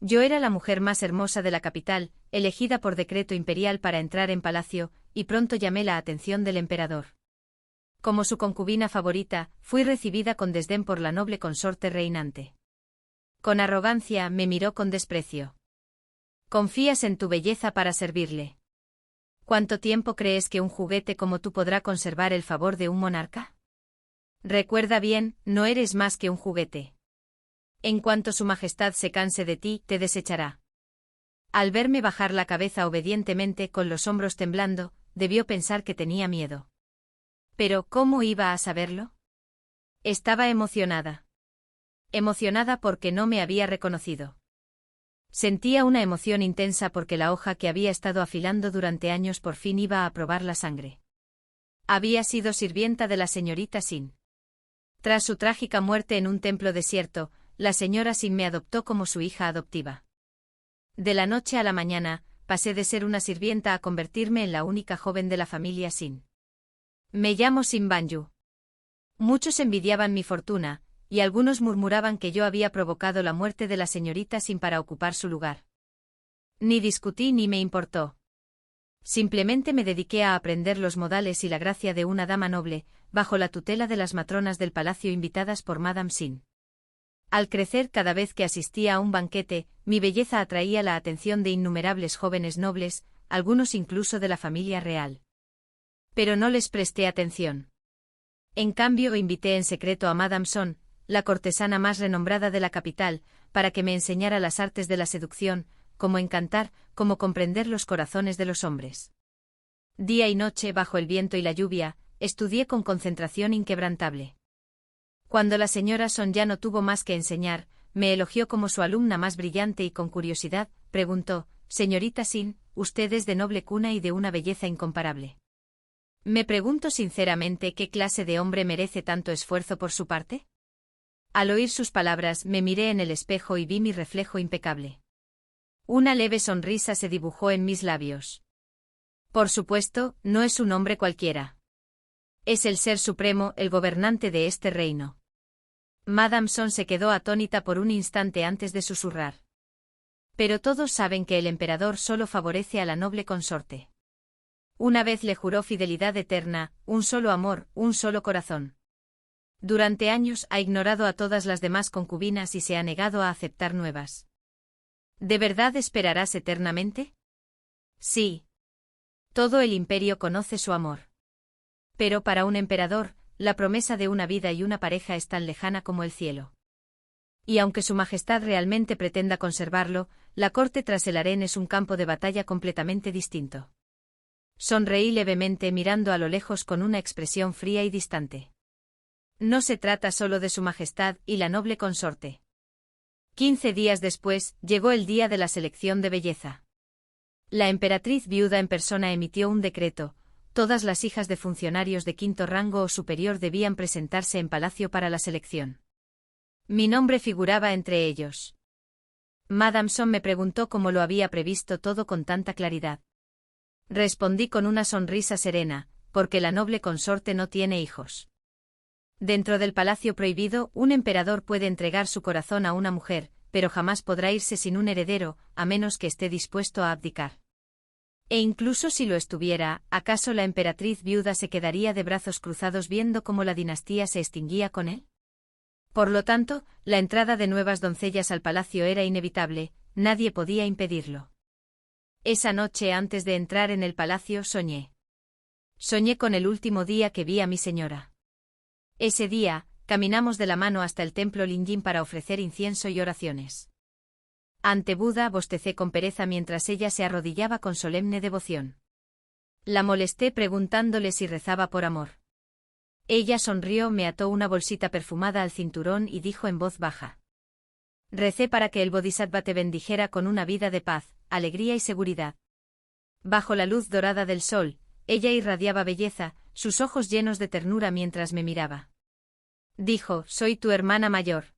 Yo era la mujer más hermosa de la capital, elegida por decreto imperial para entrar en palacio, y pronto llamé la atención del emperador. Como su concubina favorita, fui recibida con desdén por la noble consorte reinante. Con arrogancia me miró con desprecio. ¿Confías en tu belleza para servirle? ¿Cuánto tiempo crees que un juguete como tú podrá conservar el favor de un monarca? Recuerda bien, no eres más que un juguete. En cuanto su majestad se canse de ti, te desechará. Al verme bajar la cabeza obedientemente con los hombros temblando, debió pensar que tenía miedo. Pero, ¿cómo iba a saberlo? Estaba emocionada. Emocionada porque no me había reconocido. Sentía una emoción intensa porque la hoja que había estado afilando durante años por fin iba a probar la sangre. Había sido sirvienta de la señorita Sin. Tras su trágica muerte en un templo desierto, la señora Sin me adoptó como su hija adoptiva. De la noche a la mañana, pasé de ser una sirvienta a convertirme en la única joven de la familia Sin. Me llamo Sin Banyu. Muchos envidiaban mi fortuna, y algunos murmuraban que yo había provocado la muerte de la señorita Sin para ocupar su lugar. Ni discutí ni me importó. Simplemente me dediqué a aprender los modales y la gracia de una dama noble, bajo la tutela de las matronas del palacio invitadas por Madame Sin. Al crecer cada vez que asistía a un banquete, mi belleza atraía la atención de innumerables jóvenes nobles, algunos incluso de la familia real. Pero no les presté atención. En cambio invité en secreto a Madame Son, la cortesana más renombrada de la capital, para que me enseñara las artes de la seducción, cómo encantar, cómo comprender los corazones de los hombres. Día y noche, bajo el viento y la lluvia, estudié con concentración inquebrantable. Cuando la señora Son ya no tuvo más que enseñar, me elogió como su alumna más brillante y con curiosidad, preguntó: «Señorita Sin, usted es de noble cuna y de una belleza incomparable. Me pregunto sinceramente qué clase de hombre merece tanto esfuerzo por su parte». Al oír sus palabras me miré en el espejo y vi mi reflejo impecable. Una leve sonrisa se dibujó en mis labios. Por supuesto, no es un hombre cualquiera. Es el Ser Supremo, el gobernante de este reino. Madame Son se quedó atónita por un instante antes de susurrar. Pero todos saben que el emperador solo favorece a la noble consorte. Una vez le juró fidelidad eterna, un solo amor, un solo corazón. Durante años ha ignorado a todas las demás concubinas y se ha negado a aceptar nuevas. ¿De verdad esperarás eternamente? Sí. Todo el imperio conoce su amor. Pero para un emperador, la promesa de una vida y una pareja es tan lejana como el cielo. Y aunque su majestad realmente pretenda conservarlo, la corte tras el harén es un campo de batalla completamente distinto. Sonreí levemente mirando a lo lejos con una expresión fría y distante. No se trata solo de su majestad y la noble consorte. 15 días después, llegó el día de la selección de belleza. La emperatriz viuda en persona emitió un decreto: todas las hijas de funcionarios de quinto rango o superior debían presentarse en palacio para la selección. Mi nombre figuraba entre ellos. Madame Son me preguntó cómo lo había previsto todo con tanta claridad. Respondí con una sonrisa serena: porque la noble consorte no tiene hijos. Dentro del palacio prohibido, un emperador puede entregar su corazón a una mujer, pero jamás podrá irse sin un heredero, a menos que esté dispuesto a abdicar. E incluso si lo estuviera, ¿acaso la emperatriz viuda se quedaría de brazos cruzados viendo cómo la dinastía se extinguía con él? Por lo tanto, la entrada de nuevas doncellas al palacio era inevitable, nadie podía impedirlo. Esa noche antes de entrar en el palacio soñé. Soñé con el último día que vi a mi señora. Ese día, caminamos de la mano hasta el templo Linjin para ofrecer incienso y oraciones. Ante Buda bostecé con pereza mientras ella se arrodillaba con solemne devoción. La molesté preguntándole si rezaba por amor. Ella sonrió, me ató una bolsita perfumada al cinturón y dijo en voz baja: «Recé para que el Bodhisattva te bendijera con una vida de paz, alegría y seguridad». Bajo la luz dorada del sol, ella irradiaba belleza, sus ojos llenos de ternura mientras me miraba. Dijo: «Soy tu hermana mayor.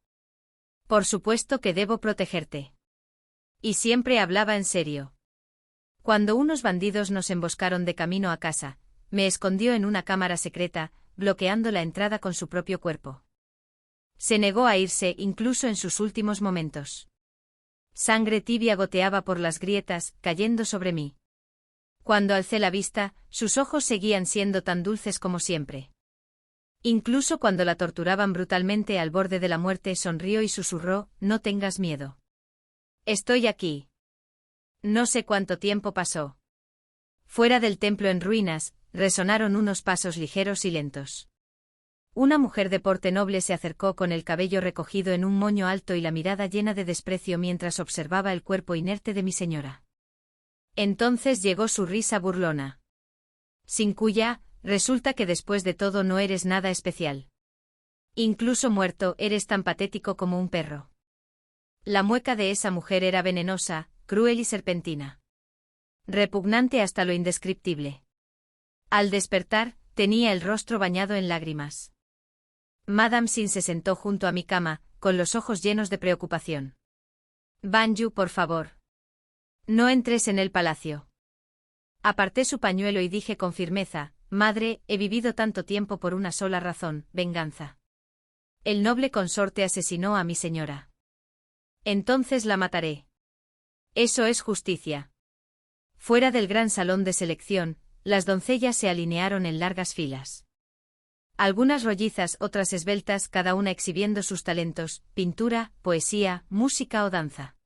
Por supuesto que debo protegerte». Y siempre hablaba en serio. Cuando unos bandidos nos emboscaron de camino a casa, me escondió en una cámara secreta, bloqueando la entrada con su propio cuerpo. Se negó a irse incluso en sus últimos momentos. Sangre tibia goteaba por las grietas, cayendo sobre mí. Cuando alcé la vista, sus ojos seguían siendo tan dulces como siempre. Incluso cuando la torturaban brutalmente al borde de la muerte, sonrió y susurró: «No tengas miedo. Estoy aquí». No sé cuánto tiempo pasó. Fuera del templo en ruinas, resonaron unos pasos ligeros y lentos. Una mujer de porte noble se acercó con el cabello recogido en un moño alto y la mirada llena de desprecio mientras observaba el cuerpo inerte de mi señora. Entonces llegó su risa burlona. «Sin cuya, resulta que después de todo no eres nada especial. Incluso muerto, eres tan patético como un perro». La mueca de esa mujer era venenosa, cruel y serpentina. Repugnante hasta lo indescriptible. Al despertar, tenía el rostro bañado en lágrimas. Madame Sin se sentó junto a mi cama, con los ojos llenos de preocupación. «Banju, por favor. No entres en el palacio». Aparté su pañuelo y dije con firmeza: «Madre, he vivido tanto tiempo por una sola razón: venganza. El noble consorte asesinó a mi señora. Entonces la mataré. Eso es justicia». Fuera del gran salón de selección, las doncellas se alinearon en largas filas. Algunas rollizas, otras esbeltas, cada una exhibiendo sus talentos: pintura, poesía, música o danza.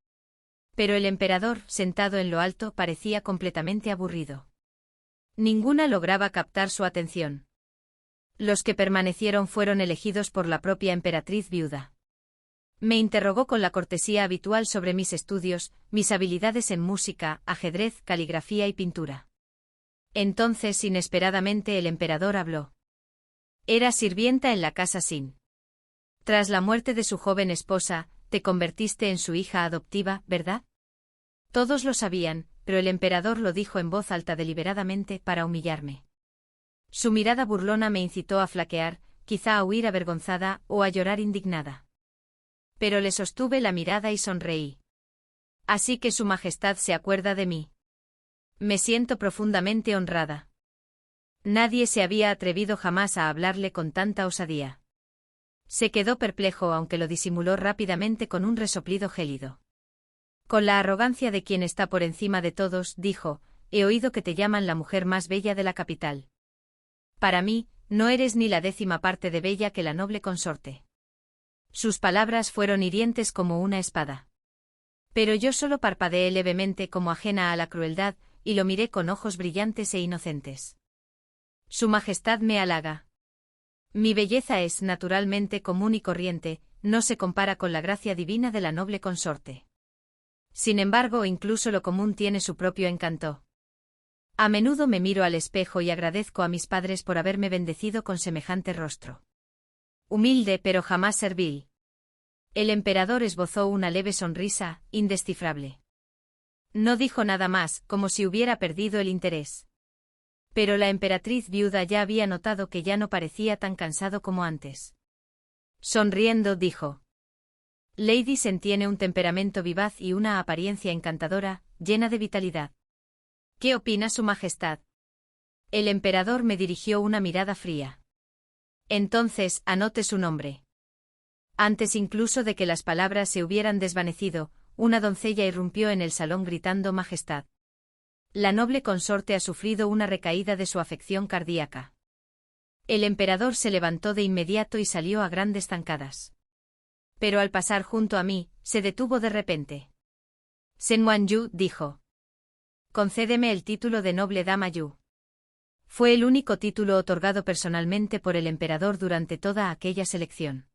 Pero el emperador, sentado en lo alto, parecía completamente aburrido. Ninguna lograba captar su atención. Los que permanecieron fueron elegidos por la propia emperatriz viuda. Me interrogó con la cortesía habitual sobre mis estudios, mis habilidades en música, ajedrez, caligrafía y pintura. Entonces, inesperadamente, el emperador habló. «Era sirvienta en la casa Sin. Tras la muerte de su joven esposa, te convertiste en su hija adoptiva, ¿verdad?». Todos lo sabían, pero el emperador lo dijo en voz alta deliberadamente para humillarme. Su mirada burlona me incitó a flaquear, quizá a huir avergonzada o a llorar indignada. Pero le sostuve la mirada y sonreí. «Así que su majestad se acuerda de mí. Me siento profundamente honrada». Nadie se había atrevido jamás a hablarle con tanta osadía. Se quedó perplejo, aunque lo disimuló rápidamente con un resoplido gélido. Con la arrogancia de quien está por encima de todos, dijo: «He oído que te llaman la mujer más bella de la capital. Para mí, no eres ni la 10ª parte de bella que la noble consorte». Sus palabras fueron hirientes como una espada. Pero yo solo parpadeé levemente, como ajena a la crueldad, y lo miré con ojos brillantes e inocentes. «Su majestad me halaga. Mi belleza es, naturalmente, común y corriente, no se compara con la gracia divina de la noble consorte. Sin embargo, incluso lo común tiene su propio encanto. A menudo me miro al espejo y agradezco a mis padres por haberme bendecido con semejante rostro. Humilde pero jamás servil». El emperador esbozó una leve sonrisa, indescifrable. No dijo nada más, como si hubiera perdido el interés. Pero la emperatriz viuda ya había notado que ya no parecía tan cansado como antes. Sonriendo, dijo: «Lady Sen tiene un temperamento vivaz y una apariencia encantadora, llena de vitalidad. ¿Qué opina su majestad?». El emperador me dirigió una mirada fría. «Entonces, anote su nombre». Antes incluso de que las palabras se hubieran desvanecido, una doncella irrumpió en el salón gritando: «Majestad. La noble consorte ha sufrido una recaída de su afección cardíaca». El emperador se levantó de inmediato y salió a grandes zancadas. Pero al pasar junto a mí, se detuvo de repente. «Sen Wanyu», dijo. «Concédeme el título de noble dama Yu». Fue el único título otorgado personalmente por el emperador durante toda aquella selección.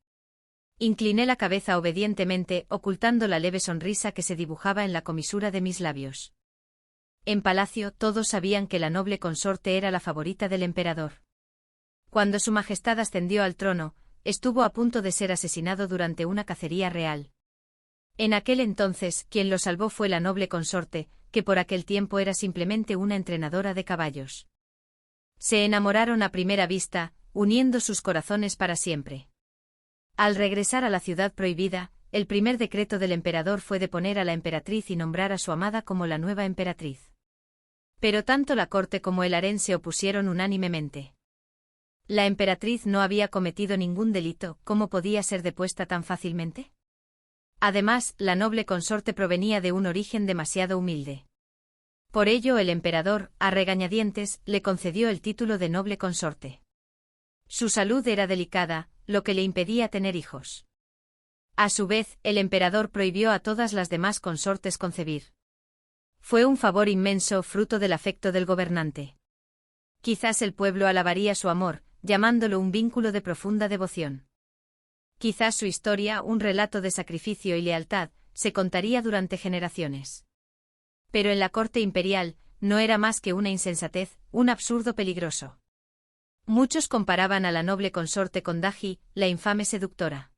Incliné la cabeza obedientemente, ocultando la leve sonrisa que se dibujaba en la comisura de mis labios. En palacio, todos sabían que la noble consorte era la favorita del emperador. Cuando su majestad ascendió al trono, estuvo a punto de ser asesinado durante una cacería real. En aquel entonces, quien lo salvó fue la noble consorte, que por aquel tiempo era simplemente una entrenadora de caballos. Se enamoraron a primera vista, uniendo sus corazones para siempre. Al regresar a la ciudad prohibida, el primer decreto del emperador fue deponer a la emperatriz y nombrar a su amada como la nueva emperatriz. Pero tanto la corte como el harén se opusieron unánimemente. La emperatriz no había cometido ningún delito, ¿cómo podía ser depuesta tan fácilmente? Además, la noble consorte provenía de un origen demasiado humilde. Por ello el emperador, a regañadientes, le concedió el título de noble consorte. Su salud era delicada, lo que le impedía tener hijos. A su vez, el emperador prohibió a todas las demás consortes concebir. Fue un favor inmenso fruto del afecto del gobernante. Quizás el pueblo alabaría su amor, llamándolo un vínculo de profunda devoción. Quizás su historia, un relato de sacrificio y lealtad, se contaría durante generaciones. Pero en la corte imperial, no era más que una insensatez, un absurdo peligroso. Muchos comparaban a la noble consorte con Dagi, la infame seductora.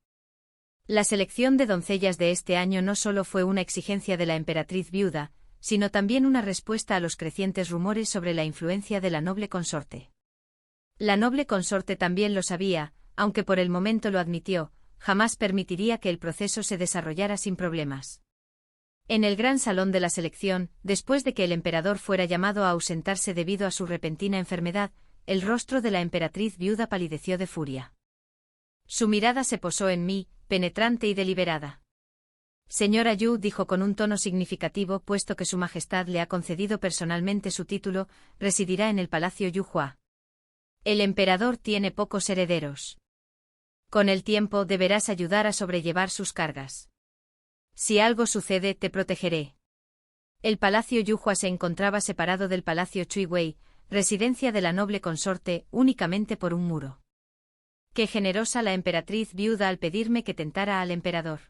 La selección de doncellas de este año no solo fue una exigencia de la emperatriz viuda, sino también una respuesta a los crecientes rumores sobre la influencia de la noble consorte. La noble consorte también lo sabía, aunque por el momento lo admitió, jamás permitiría que el proceso se desarrollara sin problemas. En el gran salón de la selección, después de que el emperador fuera llamado a ausentarse debido a su repentina enfermedad, el rostro de la emperatriz viuda palideció de furia. Su mirada se posó en mí, penetrante y deliberada. Señora Yu, dijo con un tono significativo, puesto que su majestad le ha concedido personalmente su título, residirá en el palacio Yuhua. El emperador tiene pocos herederos. Con el tiempo deberás ayudar a sobrellevar sus cargas. Si algo sucede, te protegeré. El palacio Yuhua se encontraba separado del palacio Chuiwei, residencia de la noble consorte, únicamente por un muro. Qué generosa la emperatriz viuda al pedirme que tentara al emperador.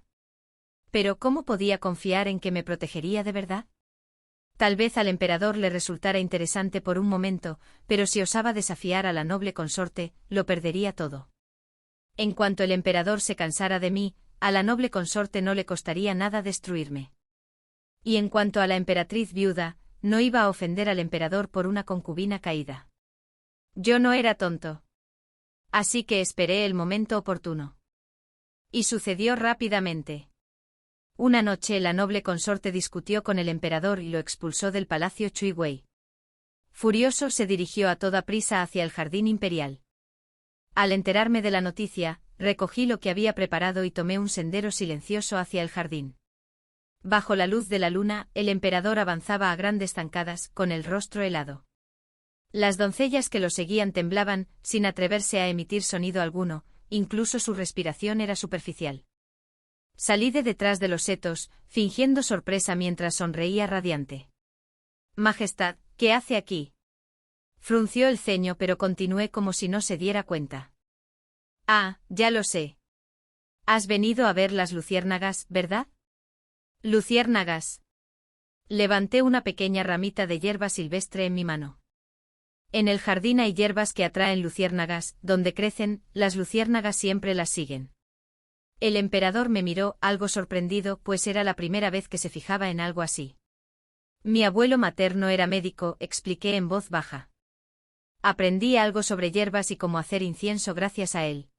Pero ¿cómo podía confiar en que me protegería de verdad? Tal vez al emperador le resultara interesante por un momento, pero si osaba desafiar a la noble consorte, lo perdería todo. En cuanto el emperador se cansara de mí, a la noble consorte no le costaría nada destruirme. Y en cuanto a la emperatriz viuda, no iba a ofender al emperador por una concubina caída. Yo no era tonto. Así que esperé el momento oportuno. Y sucedió rápidamente. Una noche la noble consorte discutió con el emperador y lo expulsó del palacio Chuiwei. Furioso se dirigió a toda prisa hacia el jardín imperial. Al enterarme de la noticia, recogí lo que había preparado y tomé un sendero silencioso hacia el jardín. Bajo la luz de la luna, el emperador avanzaba a grandes zancadas, con el rostro helado. Las doncellas que lo seguían temblaban, sin atreverse a emitir sonido alguno, incluso su respiración era superficial. Salí de detrás de los setos, fingiendo sorpresa mientras sonreía radiante. Majestad, ¿qué hace aquí? Frunció el ceño pero continué como si no se diera cuenta. Ah, ya lo sé. Has venido a ver las luciérnagas, ¿verdad? Luciérnagas. Levanté una pequeña ramita de hierba silvestre en mi mano. En el jardín hay hierbas que atraen luciérnagas, donde crecen, las luciérnagas siempre las siguen. El emperador me miró, algo sorprendido, pues era la primera vez que se fijaba en algo así. Mi abuelo materno era médico, expliqué en voz baja. Aprendí algo sobre hierbas y cómo hacer incienso gracias a él.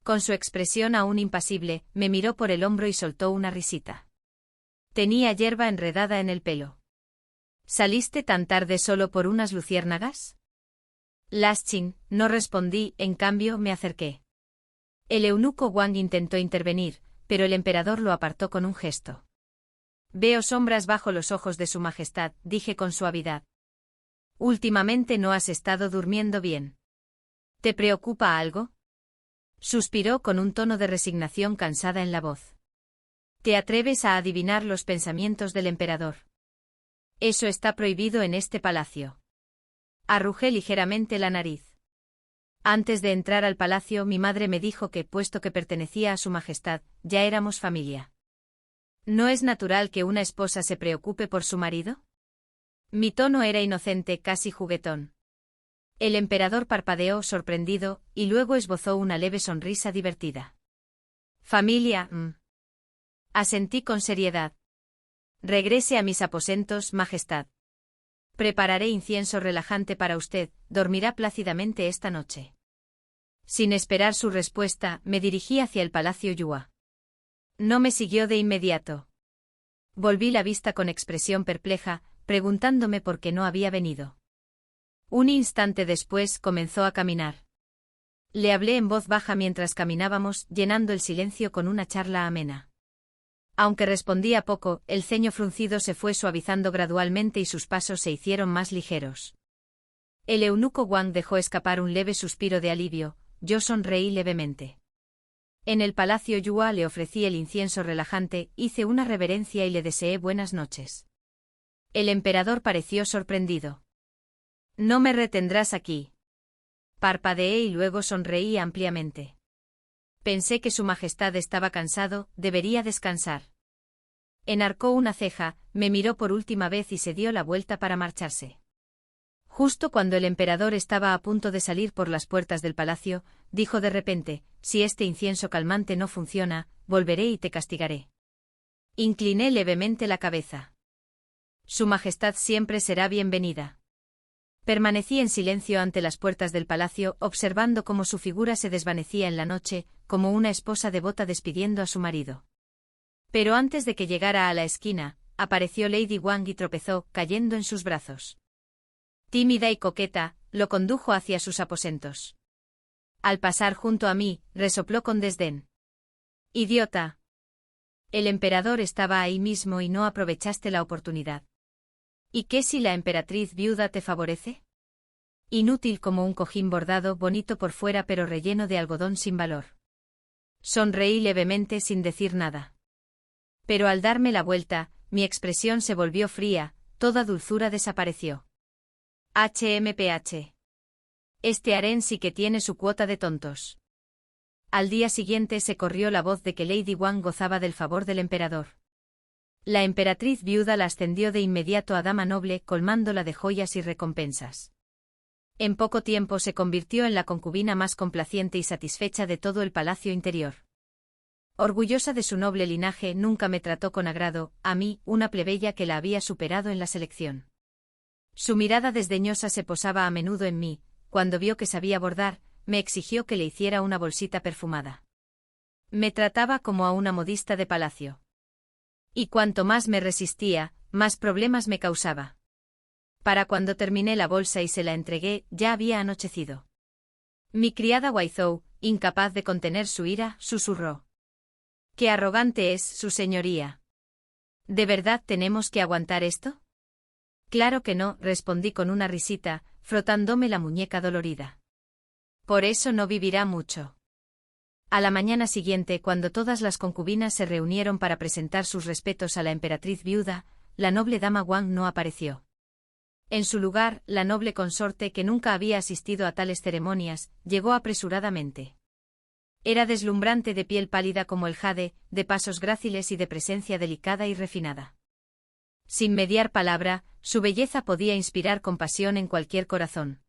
Con su expresión aún impasible, me miró por el hombro y soltó una risita. Tenía hierba enredada en el pelo. ¿Saliste tan tarde solo por unas luciérnagas? Laschin, no respondí, en cambio me acerqué. El eunuco Wang intentó intervenir, pero el emperador lo apartó con un gesto. Veo sombras bajo los ojos de su majestad, dije con suavidad. Últimamente no has estado durmiendo bien. ¿Te preocupa algo? Suspiró con un tono de resignación cansada en la voz. ¿Te atreves a adivinar los pensamientos del emperador? Eso está prohibido en este palacio. Arrugé ligeramente la nariz. Antes de entrar al palacio mi madre me dijo que, puesto que pertenecía a su majestad, ya éramos familia. ¿No es natural que una esposa se preocupe por su marido? Mi tono era inocente, casi juguetón. El emperador parpadeó sorprendido, y luego esbozó una leve sonrisa divertida. Familia, asentí con seriedad. Regrese a mis aposentos, majestad. Prepararé incienso relajante para usted, dormirá plácidamente esta noche. Sin esperar su respuesta, me dirigí hacia el palacio Yua. No me siguió de inmediato. Volví la vista con expresión perpleja, preguntándome por qué no había venido. Un instante después comenzó a caminar. Le hablé en voz baja mientras caminábamos, llenando el silencio con una charla amena. Aunque respondía poco, el ceño fruncido se fue suavizando gradualmente y sus pasos se hicieron más ligeros. El eunuco Wang dejó escapar un leve suspiro de alivio, yo sonreí levemente. En el palacio Yua le ofrecí el incienso relajante, hice una reverencia y le deseé buenas noches. El emperador pareció sorprendido. «No me retendrás aquí». Parpadeé y luego sonreí ampliamente. Pensé que su majestad estaba cansado, debería descansar. Enarcó una ceja, me miró por última vez y se dio la vuelta para marcharse. Justo cuando el emperador estaba a punto de salir por las puertas del palacio, dijo de repente, «Si este incienso calmante no funciona, volveré y te castigaré». Incliné levemente la cabeza. «Su majestad siempre será bienvenida». Permanecí en silencio ante las puertas del palacio, observando cómo su figura se desvanecía en la noche, como una esposa devota despidiendo a su marido. Pero antes de que llegara a la esquina, apareció Lady Wang y tropezó, cayendo en sus brazos. Tímida y coqueta, lo condujo hacia sus aposentos. Al pasar junto a mí, resopló con desdén. «Idiota. El emperador estaba ahí mismo y no aprovechaste la oportunidad. ¿Y qué si la emperatriz viuda te favorece? Inútil como un cojín bordado, bonito por fuera pero relleno de algodón sin valor». Sonreí levemente sin decir nada. Pero al darme la vuelta, mi expresión se volvió fría, toda dulzura desapareció. HMPH. Este harén sí que tiene su cuota de tontos. Al día siguiente se corrió la voz de que Lady Wang gozaba del favor del emperador. La emperatriz viuda la ascendió de inmediato a dama noble, colmándola de joyas y recompensas. En poco tiempo se convirtió en la concubina más complaciente y satisfecha de todo el palacio interior. Orgullosa de su noble linaje, nunca me trató con agrado, a mí, una plebeya que la había superado en la selección. Su mirada desdeñosa se posaba a menudo en mí, cuando vio que sabía bordar, me exigió que le hiciera una bolsita perfumada. Me trataba como a una modista de palacio. Y cuanto más me resistía, más problemas me causaba. Para cuando terminé la bolsa y se la entregué, ya había anochecido. Mi criada Waizhou, incapaz de contener su ira, susurró: «Qué arrogante es, su señoría. ¿De verdad tenemos que aguantar esto?». «Claro que no», respondí con una risita, frotándome la muñeca dolorida. «Por eso no vivirá mucho». A la mañana siguiente, cuando todas las concubinas se reunieron para presentar sus respetos a la emperatriz viuda, la noble dama Wang no apareció. En su lugar, la noble consorte, que nunca había asistido a tales ceremonias, llegó apresuradamente. Era deslumbrante, de piel pálida como el jade, de pasos gráciles y de presencia delicada y refinada. Sin mediar palabra, su belleza podía inspirar compasión en cualquier corazón.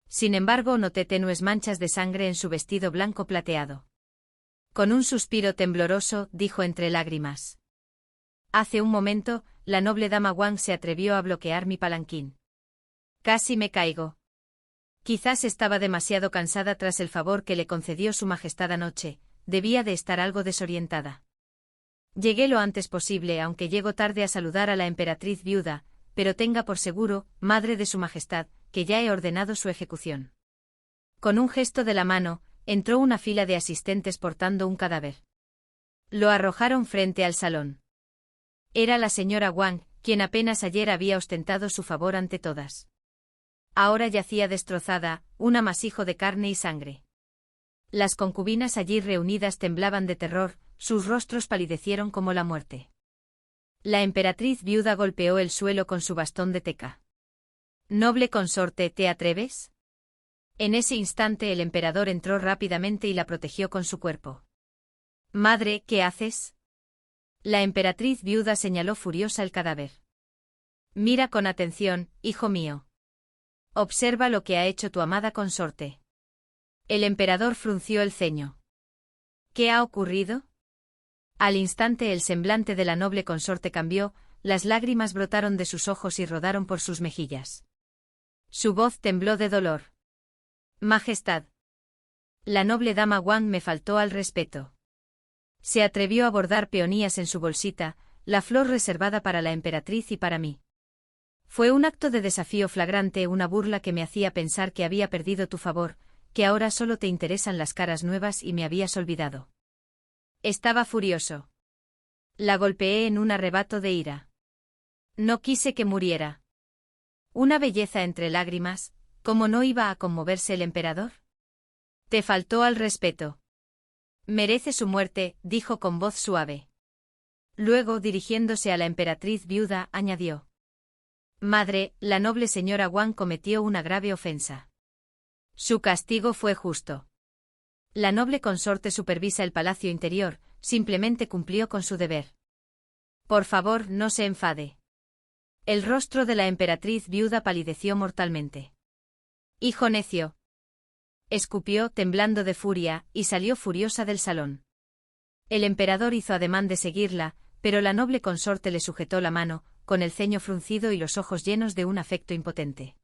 Sin embargo, noté tenues manchas de sangre en su vestido blanco plateado. Con un suspiro tembloroso, dijo entre lágrimas: «Hace un momento, la noble dama Wang se atrevió a bloquear mi palanquín. Casi me caigo. Quizás estaba demasiado cansada tras el favor que le concedió su majestad anoche, debía de estar algo desorientada. Llegué lo antes posible, aunque llego tarde a saludar a la emperatriz viuda, pero tenga por seguro, madre de su majestad, que ya he ordenado su ejecución». Con un gesto de la mano, entró una fila de asistentes portando un cadáver. Lo arrojaron frente al salón. Era la señora Wang, quien apenas ayer había ostentado su favor ante todas. Ahora yacía destrozada, un amasijo de carne y sangre. Las concubinas allí reunidas temblaban de terror, sus rostros palidecieron como la muerte. La emperatriz viuda golpeó el suelo con su bastón de teca. «Noble consorte, ¿te atreves?». En ese instante el emperador entró rápidamente y la protegió con su cuerpo. «Madre, ¿qué haces?». La emperatriz viuda señaló furiosa el cadáver. «Mira con atención, hijo mío. Observa lo que ha hecho tu amada consorte». El emperador frunció el ceño. «¿Qué ha ocurrido?». Al instante el semblante de la noble consorte cambió, las lágrimas brotaron de sus ojos y rodaron por sus mejillas. Su voz tembló de dolor. «Majestad». La noble dama Wang me faltó al respeto. Se atrevió a bordar peonías en su bolsita, la flor reservada para la emperatriz y para mí. Fue un acto de desafío flagrante, una burla que me hacía pensar que había perdido tu favor, que ahora solo te interesan las caras nuevas y me habías olvidado. Estaba furioso. La golpeé en un arrebato de ira. No quise que muriera. Una belleza entre lágrimas, ¿cómo no iba a conmoverse el emperador? Te faltó al respeto. Merece su muerte, dijo con voz suave. Luego, dirigiéndose a la emperatriz viuda, añadió: Madre, la noble señora Wang cometió una grave ofensa. Su castigo fue justo. La noble consorte supervisa el palacio interior, simplemente cumplió con su deber. Por favor, no se enfade. El rostro de la emperatriz viuda palideció mortalmente. Hijo necio. Escupió, temblando de furia, y salió furiosa del salón. El emperador hizo ademán de seguirla, pero la noble consorte le sujetó la mano, con el ceño fruncido y los ojos llenos de un afecto impotente.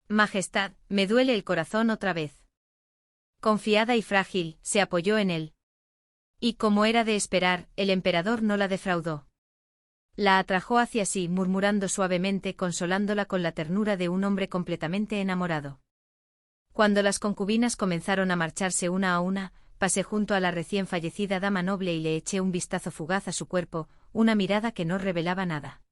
Majestad, me duele el corazón otra vez. Confiada y frágil, se apoyó en él. Y como era de esperar, el emperador no la defraudó. La atrajo hacia sí, murmurando suavemente, consolándola con la ternura de un hombre completamente enamorado. Cuando las concubinas comenzaron a marcharse una a una, pasé junto a la recién fallecida dama noble y le eché un vistazo fugaz a su cuerpo, una mirada que no revelaba nada.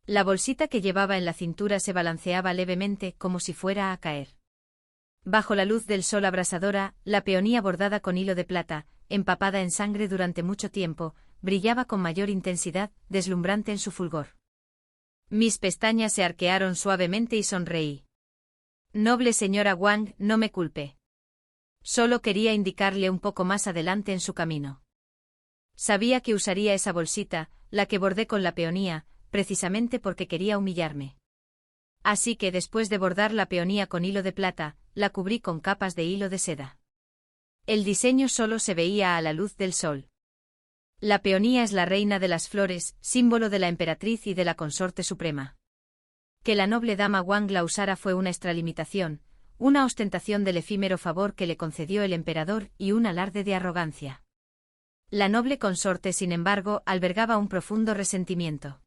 La bolsita que llevaba en la cintura se balanceaba levemente, como si fuera a caer. Bajo la luz del sol abrasadora, la peonía bordada con hilo de plata, empapada en sangre durante mucho tiempo, brillaba con mayor intensidad, deslumbrante en su fulgor. Mis pestañas se arquearon suavemente y sonreí. Noble señora Wang, no me culpe. Solo quería indicarle un poco más adelante en su camino. Sabía que usaría esa bolsita, la que bordé con la peonía, precisamente porque quería humillarme. Así que después de bordar la peonía con hilo de plata, la cubrí con capas de hilo de seda. El diseño solo se veía a la luz del sol. La peonía es la reina de las flores, símbolo de la emperatriz y de la consorte suprema. Que la noble dama Wang la usara fue una extralimitación, una ostentación del efímero favor que le concedió el emperador y un alarde de arrogancia. La noble consorte, sin embargo, albergaba un profundo resentimiento.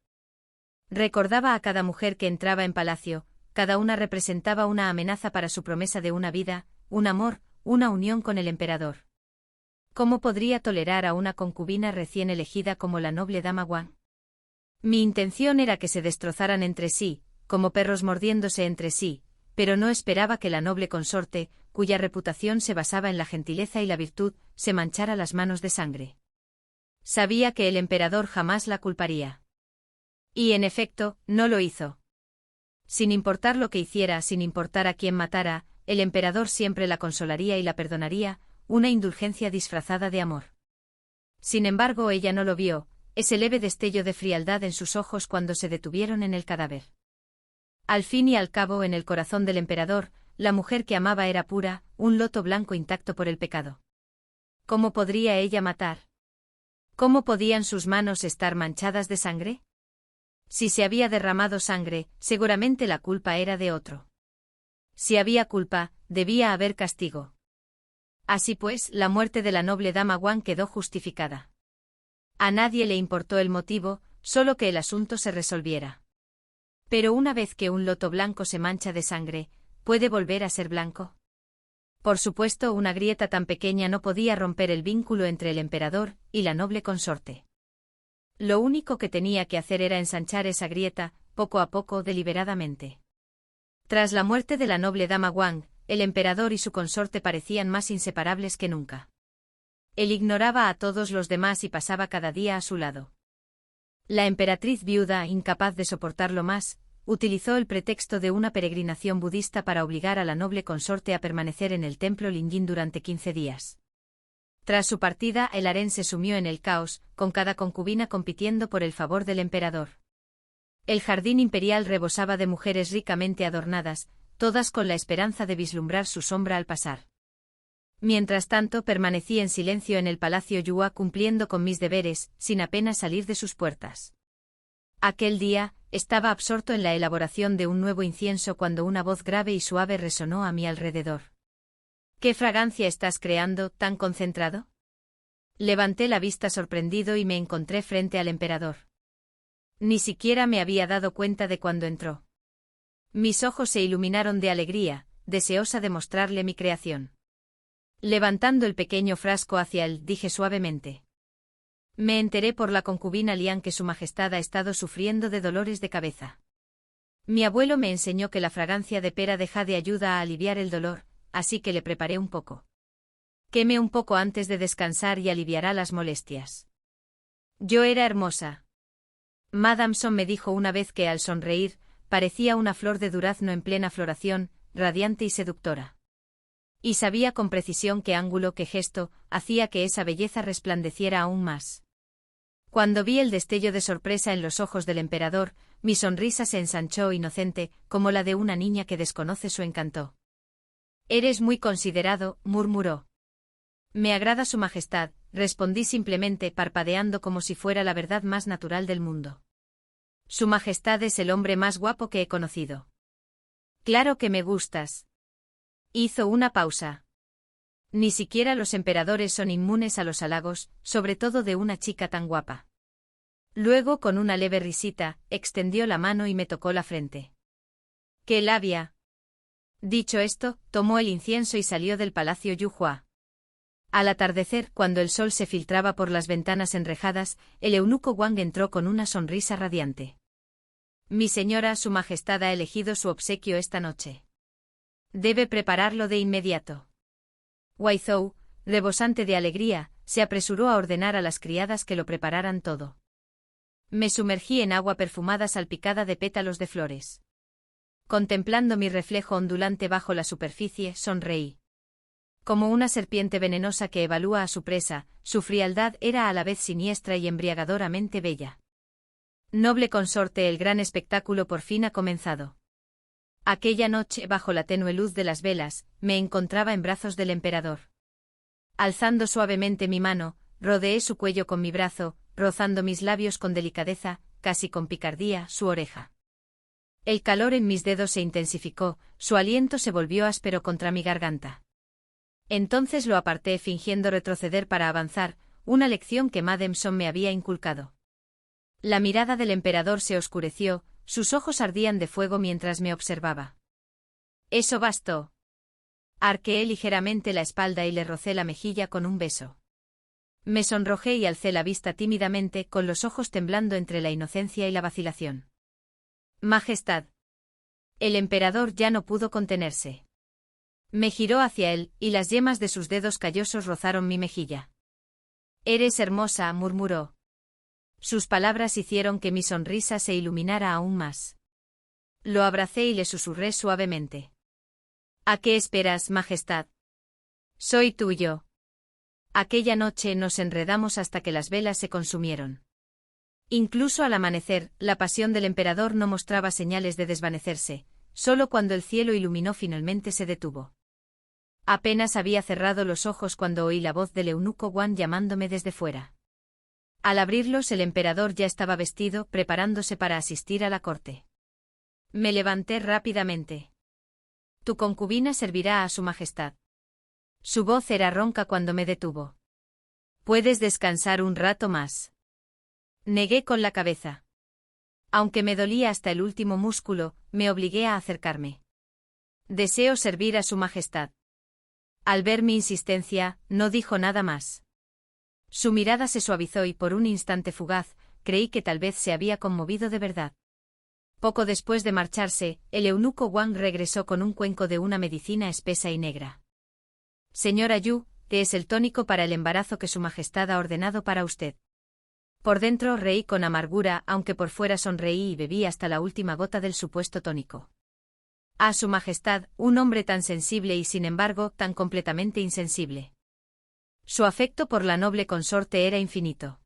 Recordaba a cada mujer que entraba en palacio, cada una representaba una amenaza para su promesa de una vida, un amor, una unión con el emperador. ¿Cómo podría tolerar a una concubina recién elegida como la noble dama Wang? Mi intención era que se destrozaran entre sí, como perros mordiéndose entre sí, pero no esperaba que la noble consorte, cuya reputación se basaba en la gentileza y la virtud, se manchara las manos de sangre. Sabía que el emperador jamás la culparía. Y en efecto, no lo hizo. Sin importar lo que hiciera, sin importar a quién matara, el emperador siempre la consolaría y la perdonaría, una indulgencia disfrazada de amor. Sin embargo, ella no lo vio, ese leve destello de frialdad en sus ojos cuando se detuvieron en el cadáver. Al fin y al cabo, en el corazón del emperador, la mujer que amaba era pura, un loto blanco intacto por el pecado. ¿Cómo podría ella matar? ¿Cómo podían sus manos estar manchadas de sangre? Si se había derramado sangre, seguramente la culpa era de otro. Si había culpa, debía haber castigo. Así pues, la muerte de la noble dama Wang quedó justificada. A nadie le importó el motivo, solo que el asunto se resolviera. Pero una vez que un loto blanco se mancha de sangre, ¿puede volver a ser blanco? Por supuesto, una grieta tan pequeña no podía romper el vínculo entre el emperador y la noble consorte. Lo único que tenía que hacer era ensanchar esa grieta, poco a poco, deliberadamente. Tras la muerte de la noble dama Wang, el emperador y su consorte parecían más inseparables que nunca. Él ignoraba a todos los demás y pasaba cada día a su lado. La emperatriz viuda, incapaz de soportarlo más, utilizó el pretexto de una peregrinación budista para obligar a la noble consorte a permanecer en el templo Linyin durante 15 días. Tras su partida, el harén se sumió en el caos, con cada concubina compitiendo por el favor del emperador. El jardín imperial rebosaba de mujeres ricamente adornadas, todas con la esperanza de vislumbrar su sombra al pasar. Mientras tanto, permanecí en silencio en el palacio Yua cumpliendo con mis deberes, sin apenas salir de sus puertas. Aquel día, estaba absorto en la elaboración de un nuevo incienso cuando una voz grave y suave resonó a mi alrededor. ¿Qué fragancia estás creando, tan concentrado? Levanté la vista sorprendido y me encontré frente al emperador. Ni siquiera me había dado cuenta de cuando entró. Mis ojos se iluminaron de alegría, deseosa de mostrarle mi creación. Levantando el pequeño frasco hacia él, dije suavemente: Me enteré por la concubina Lian que su majestad ha estado sufriendo de dolores de cabeza. Mi abuelo me enseñó que la fragancia de pera de jade ayuda a aliviar el dolor, así que le preparé un poco. Queme un poco antes de descansar y aliviará las molestias. Yo era hermosa. Madamson me dijo una vez que al sonreír, parecía una flor de durazno en plena floración, radiante y seductora. Y sabía con precisión qué ángulo, qué gesto, hacía que esa belleza resplandeciera aún más. Cuando vi el destello de sorpresa en los ojos del emperador, mi sonrisa se ensanchó inocente, como la de una niña que desconoce su encanto. «Eres muy considerado», murmuró. «Me agrada su majestad», respondí simplemente parpadeando como si fuera la verdad más natural del mundo. «Su majestad es el hombre más guapo que he conocido». «Claro que me gustas». Hizo una pausa. Ni siquiera los emperadores son inmunes a los halagos, sobre todo de una chica tan guapa. Luego, con una leve risita, extendió la mano y me tocó la frente. ¡Qué labia! Dicho esto, tomó el incienso y salió del palacio Yuhua. Al atardecer, cuando el sol se filtraba por las ventanas enrejadas, el eunuco Wang entró con una sonrisa radiante. «Mi señora, su majestad ha elegido su obsequio esta noche. Debe prepararlo de inmediato». Wei Zhou, rebosante de alegría, se apresuró a ordenar a las criadas que lo prepararan todo. Me sumergí en agua perfumada salpicada de pétalos de flores. Contemplando mi reflejo ondulante bajo la superficie, sonreí. Como una serpiente venenosa que evalúa a su presa, su frialdad era a la vez siniestra y embriagadoramente bella. Noble consorte, el gran espectáculo por fin ha comenzado. Aquella noche, bajo la tenue luz de las velas, me encontraba en brazos del emperador. Alzando suavemente mi mano, rodeé su cuello con mi brazo, rozando mis labios con delicadeza, casi con picardía, su oreja. El calor en mis dedos se intensificó, su aliento se volvió áspero contra mi garganta. Entonces lo aparté fingiendo retroceder para avanzar, una lección que Madamson me había inculcado. La mirada del emperador se oscureció, sus ojos ardían de fuego mientras me observaba. Eso bastó. Arqueé ligeramente la espalda y le rocé la mejilla con un beso. Me sonrojé y alcé la vista tímidamente, con los ojos temblando entre la inocencia y la vacilación. Majestad. El emperador ya no pudo contenerse. Me giró hacia él, y las yemas de sus dedos callosos rozaron mi mejilla. Eres hermosa, murmuró. Sus palabras hicieron que mi sonrisa se iluminara aún más. Lo abracé y le susurré suavemente. ¿A qué esperas, majestad? Soy tuyo. Aquella noche nos enredamos hasta que las velas se consumieron. Incluso al amanecer, la pasión del emperador no mostraba señales de desvanecerse, solo cuando el cielo iluminó finalmente se detuvo. Apenas había cerrado los ojos cuando oí la voz del eunuco Wang llamándome desde fuera. Al abrirlos, el emperador ya estaba vestido, preparándose para asistir a la corte. Me levanté rápidamente. Tu concubina servirá a su majestad. Su voz era ronca cuando me detuvo. Puedes descansar un rato más. Negué con la cabeza. Aunque me dolía hasta el último músculo, me obligué a acercarme. Deseo servir a su majestad. Al ver mi insistencia, no dijo nada más. Su mirada se suavizó y por un instante fugaz, creí que tal vez se había conmovido de verdad. Poco después de marcharse, el eunuco Wang regresó con un cuenco de una medicina espesa y negra. Señora Yu, ¿qué es el tónico para el embarazo que su majestad ha ordenado para usted? Por dentro reí con amargura, aunque por fuera sonreí y bebí hasta la última gota del supuesto tónico. A su majestad, un hombre tan sensible y sin embargo tan completamente insensible. Su afecto por la noble consorte era infinito.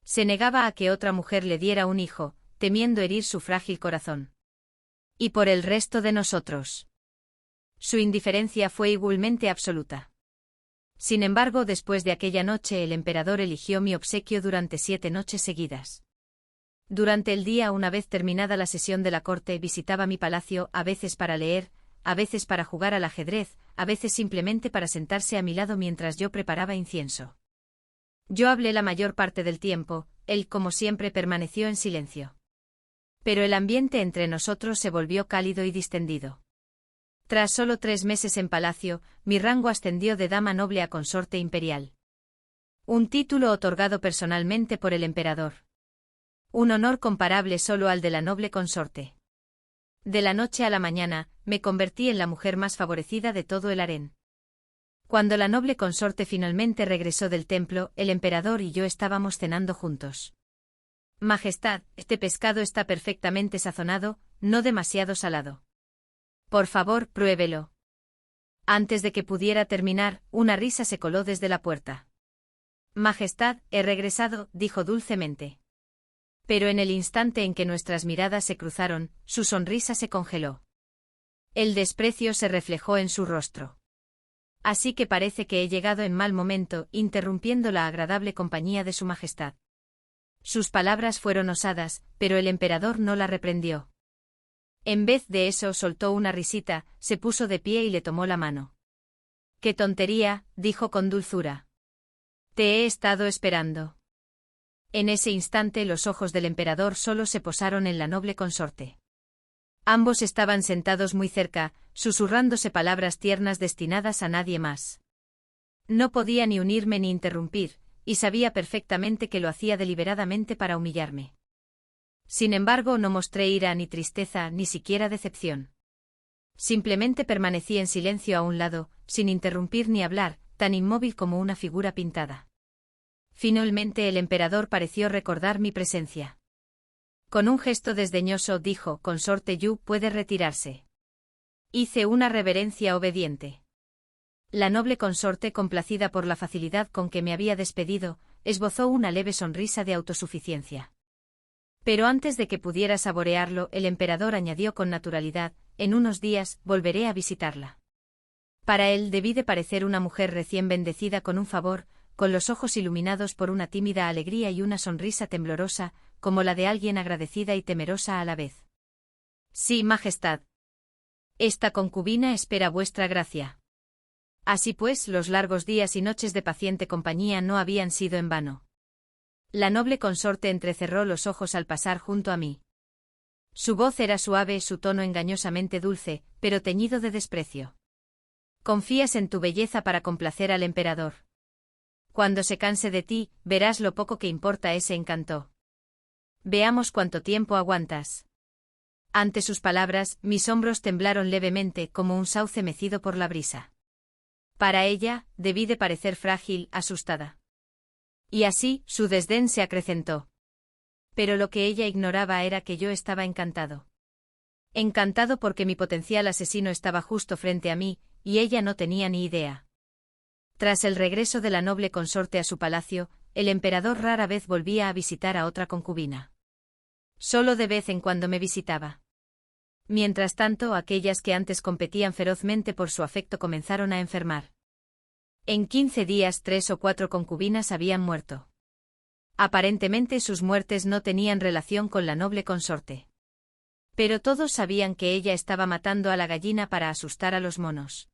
Se negaba a que otra mujer le diera un hijo, temiendo herir su frágil corazón. Y por el resto de nosotros. Su indiferencia fue igualmente absoluta. Sin embargo, después de aquella noche el emperador eligió mi obsequio durante 7 noches seguidas. Durante el día, una vez terminada la sesión de la corte, visitaba mi palacio, a veces para leer, a veces para jugar al ajedrez, a veces simplemente para sentarse a mi lado mientras yo preparaba incienso. Yo hablé la mayor parte del tiempo, él como siempre permaneció en silencio. Pero el ambiente entre nosotros se volvió cálido y distendido. Tras solo 3 meses en palacio, mi rango ascendió de dama noble a consorte imperial. Un título otorgado personalmente por el emperador. Un honor comparable solo al de la noble consorte. De la noche a la mañana, me convertí en la mujer más favorecida de todo el harén. Cuando la noble consorte finalmente regresó del templo, el emperador y yo estábamos cenando juntos. Majestad, este pescado está perfectamente sazonado, no demasiado salado. Por favor, pruébelo. Antes de que pudiera terminar, una risa se coló desde la puerta. Majestad, he regresado, dijo dulcemente. Pero en el instante en que nuestras miradas se cruzaron, su sonrisa se congeló. El desprecio se reflejó en su rostro. Así que parece que he llegado en mal momento, interrumpiendo la agradable compañía de su majestad. Sus palabras fueron osadas, pero el emperador no la reprendió. En vez de eso soltó una risita, se puso de pie y le tomó la mano. «¡Qué tontería!», dijo con dulzura. «Te he estado esperando». En ese instante los ojos del emperador solo se posaron en la noble consorte. Ambos estaban sentados muy cerca, susurrándose palabras tiernas destinadas a nadie más. No podía ni unirme ni interrumpir, y sabía perfectamente que lo hacía deliberadamente para humillarme. Sin embargo, no mostré ira ni tristeza, ni siquiera decepción. Simplemente permanecí en silencio a un lado, sin interrumpir ni hablar, tan inmóvil como una figura pintada. Finalmente el emperador pareció recordar mi presencia. Con un gesto desdeñoso dijo: «Consorte Yu puede retirarse». Hice una reverencia obediente. La noble consorte, complacida por la facilidad con que me había despedido, esbozó una leve sonrisa de autosuficiencia. Pero antes de que pudiera saborearlo, el emperador añadió con naturalidad: «En unos días, volveré a visitarla». Para él debí de parecer una mujer recién bendecida con un favor, con los ojos iluminados por una tímida alegría y una sonrisa temblorosa, como la de alguien agradecida y temerosa a la vez. «Sí, majestad. Esta concubina espera vuestra gracia». Así pues, los largos días y noches de paciente compañía no habían sido en vano. La noble consorte entrecerró los ojos al pasar junto a mí. Su voz era suave, su tono engañosamente dulce, pero teñido de desprecio. «Confías en tu belleza para complacer al emperador. Cuando se canse de ti, verás lo poco que importa ese encanto. Veamos cuánto tiempo aguantas». Ante sus palabras, mis hombros temblaron levemente como un sauce mecido por la brisa. Para ella, debí de parecer frágil, asustada. Y así, su desdén se acrecentó. Pero lo que ella ignoraba era que yo estaba encantado. Encantado porque mi potencial asesino estaba justo frente a mí, y ella no tenía ni idea. Tras el regreso de la noble consorte a su palacio, el emperador rara vez volvía a visitar a otra concubina. Solo de vez en cuando me visitaba. Mientras tanto, aquellas que antes competían ferozmente por su afecto comenzaron a enfermar. En 15 días 3 o 4 concubinas habían muerto. Aparentemente sus muertes no tenían relación con la noble consorte. Pero todos sabían que ella estaba matando a la gallina para asustar a los monos.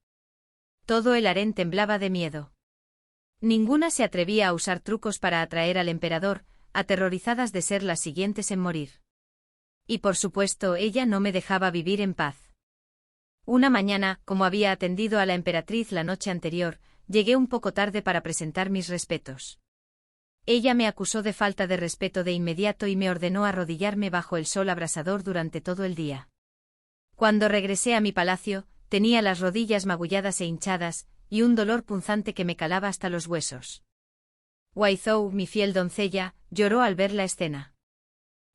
Todo el harén temblaba de miedo. Ninguna se atrevía a usar trucos para atraer al emperador, aterrorizadas de ser las siguientes en morir. Y por supuesto, ella no me dejaba vivir en paz. Una mañana, como había atendido a la emperatriz la noche anterior, llegué un poco tarde para presentar mis respetos. Ella me acusó de falta de respeto de inmediato y me ordenó arrodillarme bajo el sol abrasador durante todo el día. Cuando regresé a mi palacio, tenía las rodillas magulladas e hinchadas, y un dolor punzante que me calaba hasta los huesos. Waizhou, mi fiel doncella, lloró al ver la escena.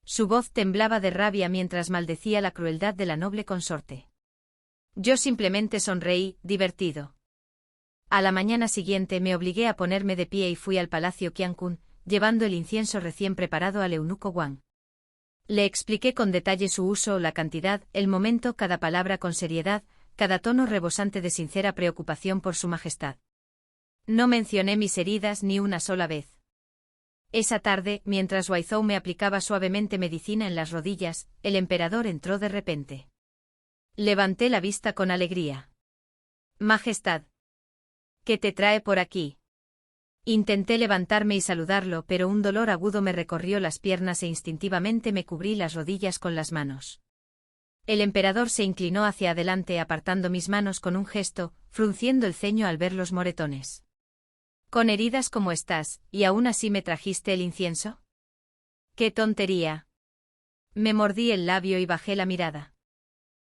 Su voz temblaba de rabia mientras maldecía la crueldad de la noble consorte. Yo simplemente sonreí, divertido. A la mañana siguiente me obligué a ponerme de pie y fui al palacio Qiankun, llevando el incienso recién preparado al eunuco Wang. Le expliqué con detalle su uso, la cantidad, el momento, cada palabra con seriedad, cada tono rebosante de sincera preocupación por su majestad. No mencioné mis heridas ni una sola vez. Esa tarde, mientras Waizhou me aplicaba suavemente medicina en las rodillas, el emperador entró de repente. Levanté la vista con alegría. «Majestad. ¿Qué te trae por aquí?» Intenté levantarme y saludarlo, pero un dolor agudo me recorrió las piernas e instintivamente me cubrí las rodillas con las manos. El emperador se inclinó hacia adelante apartando mis manos con un gesto, frunciendo el ceño al ver los moretones. Con heridas como estás, ¿y aún así me trajiste el incienso? ¡Qué tontería! Me mordí el labio y bajé la mirada.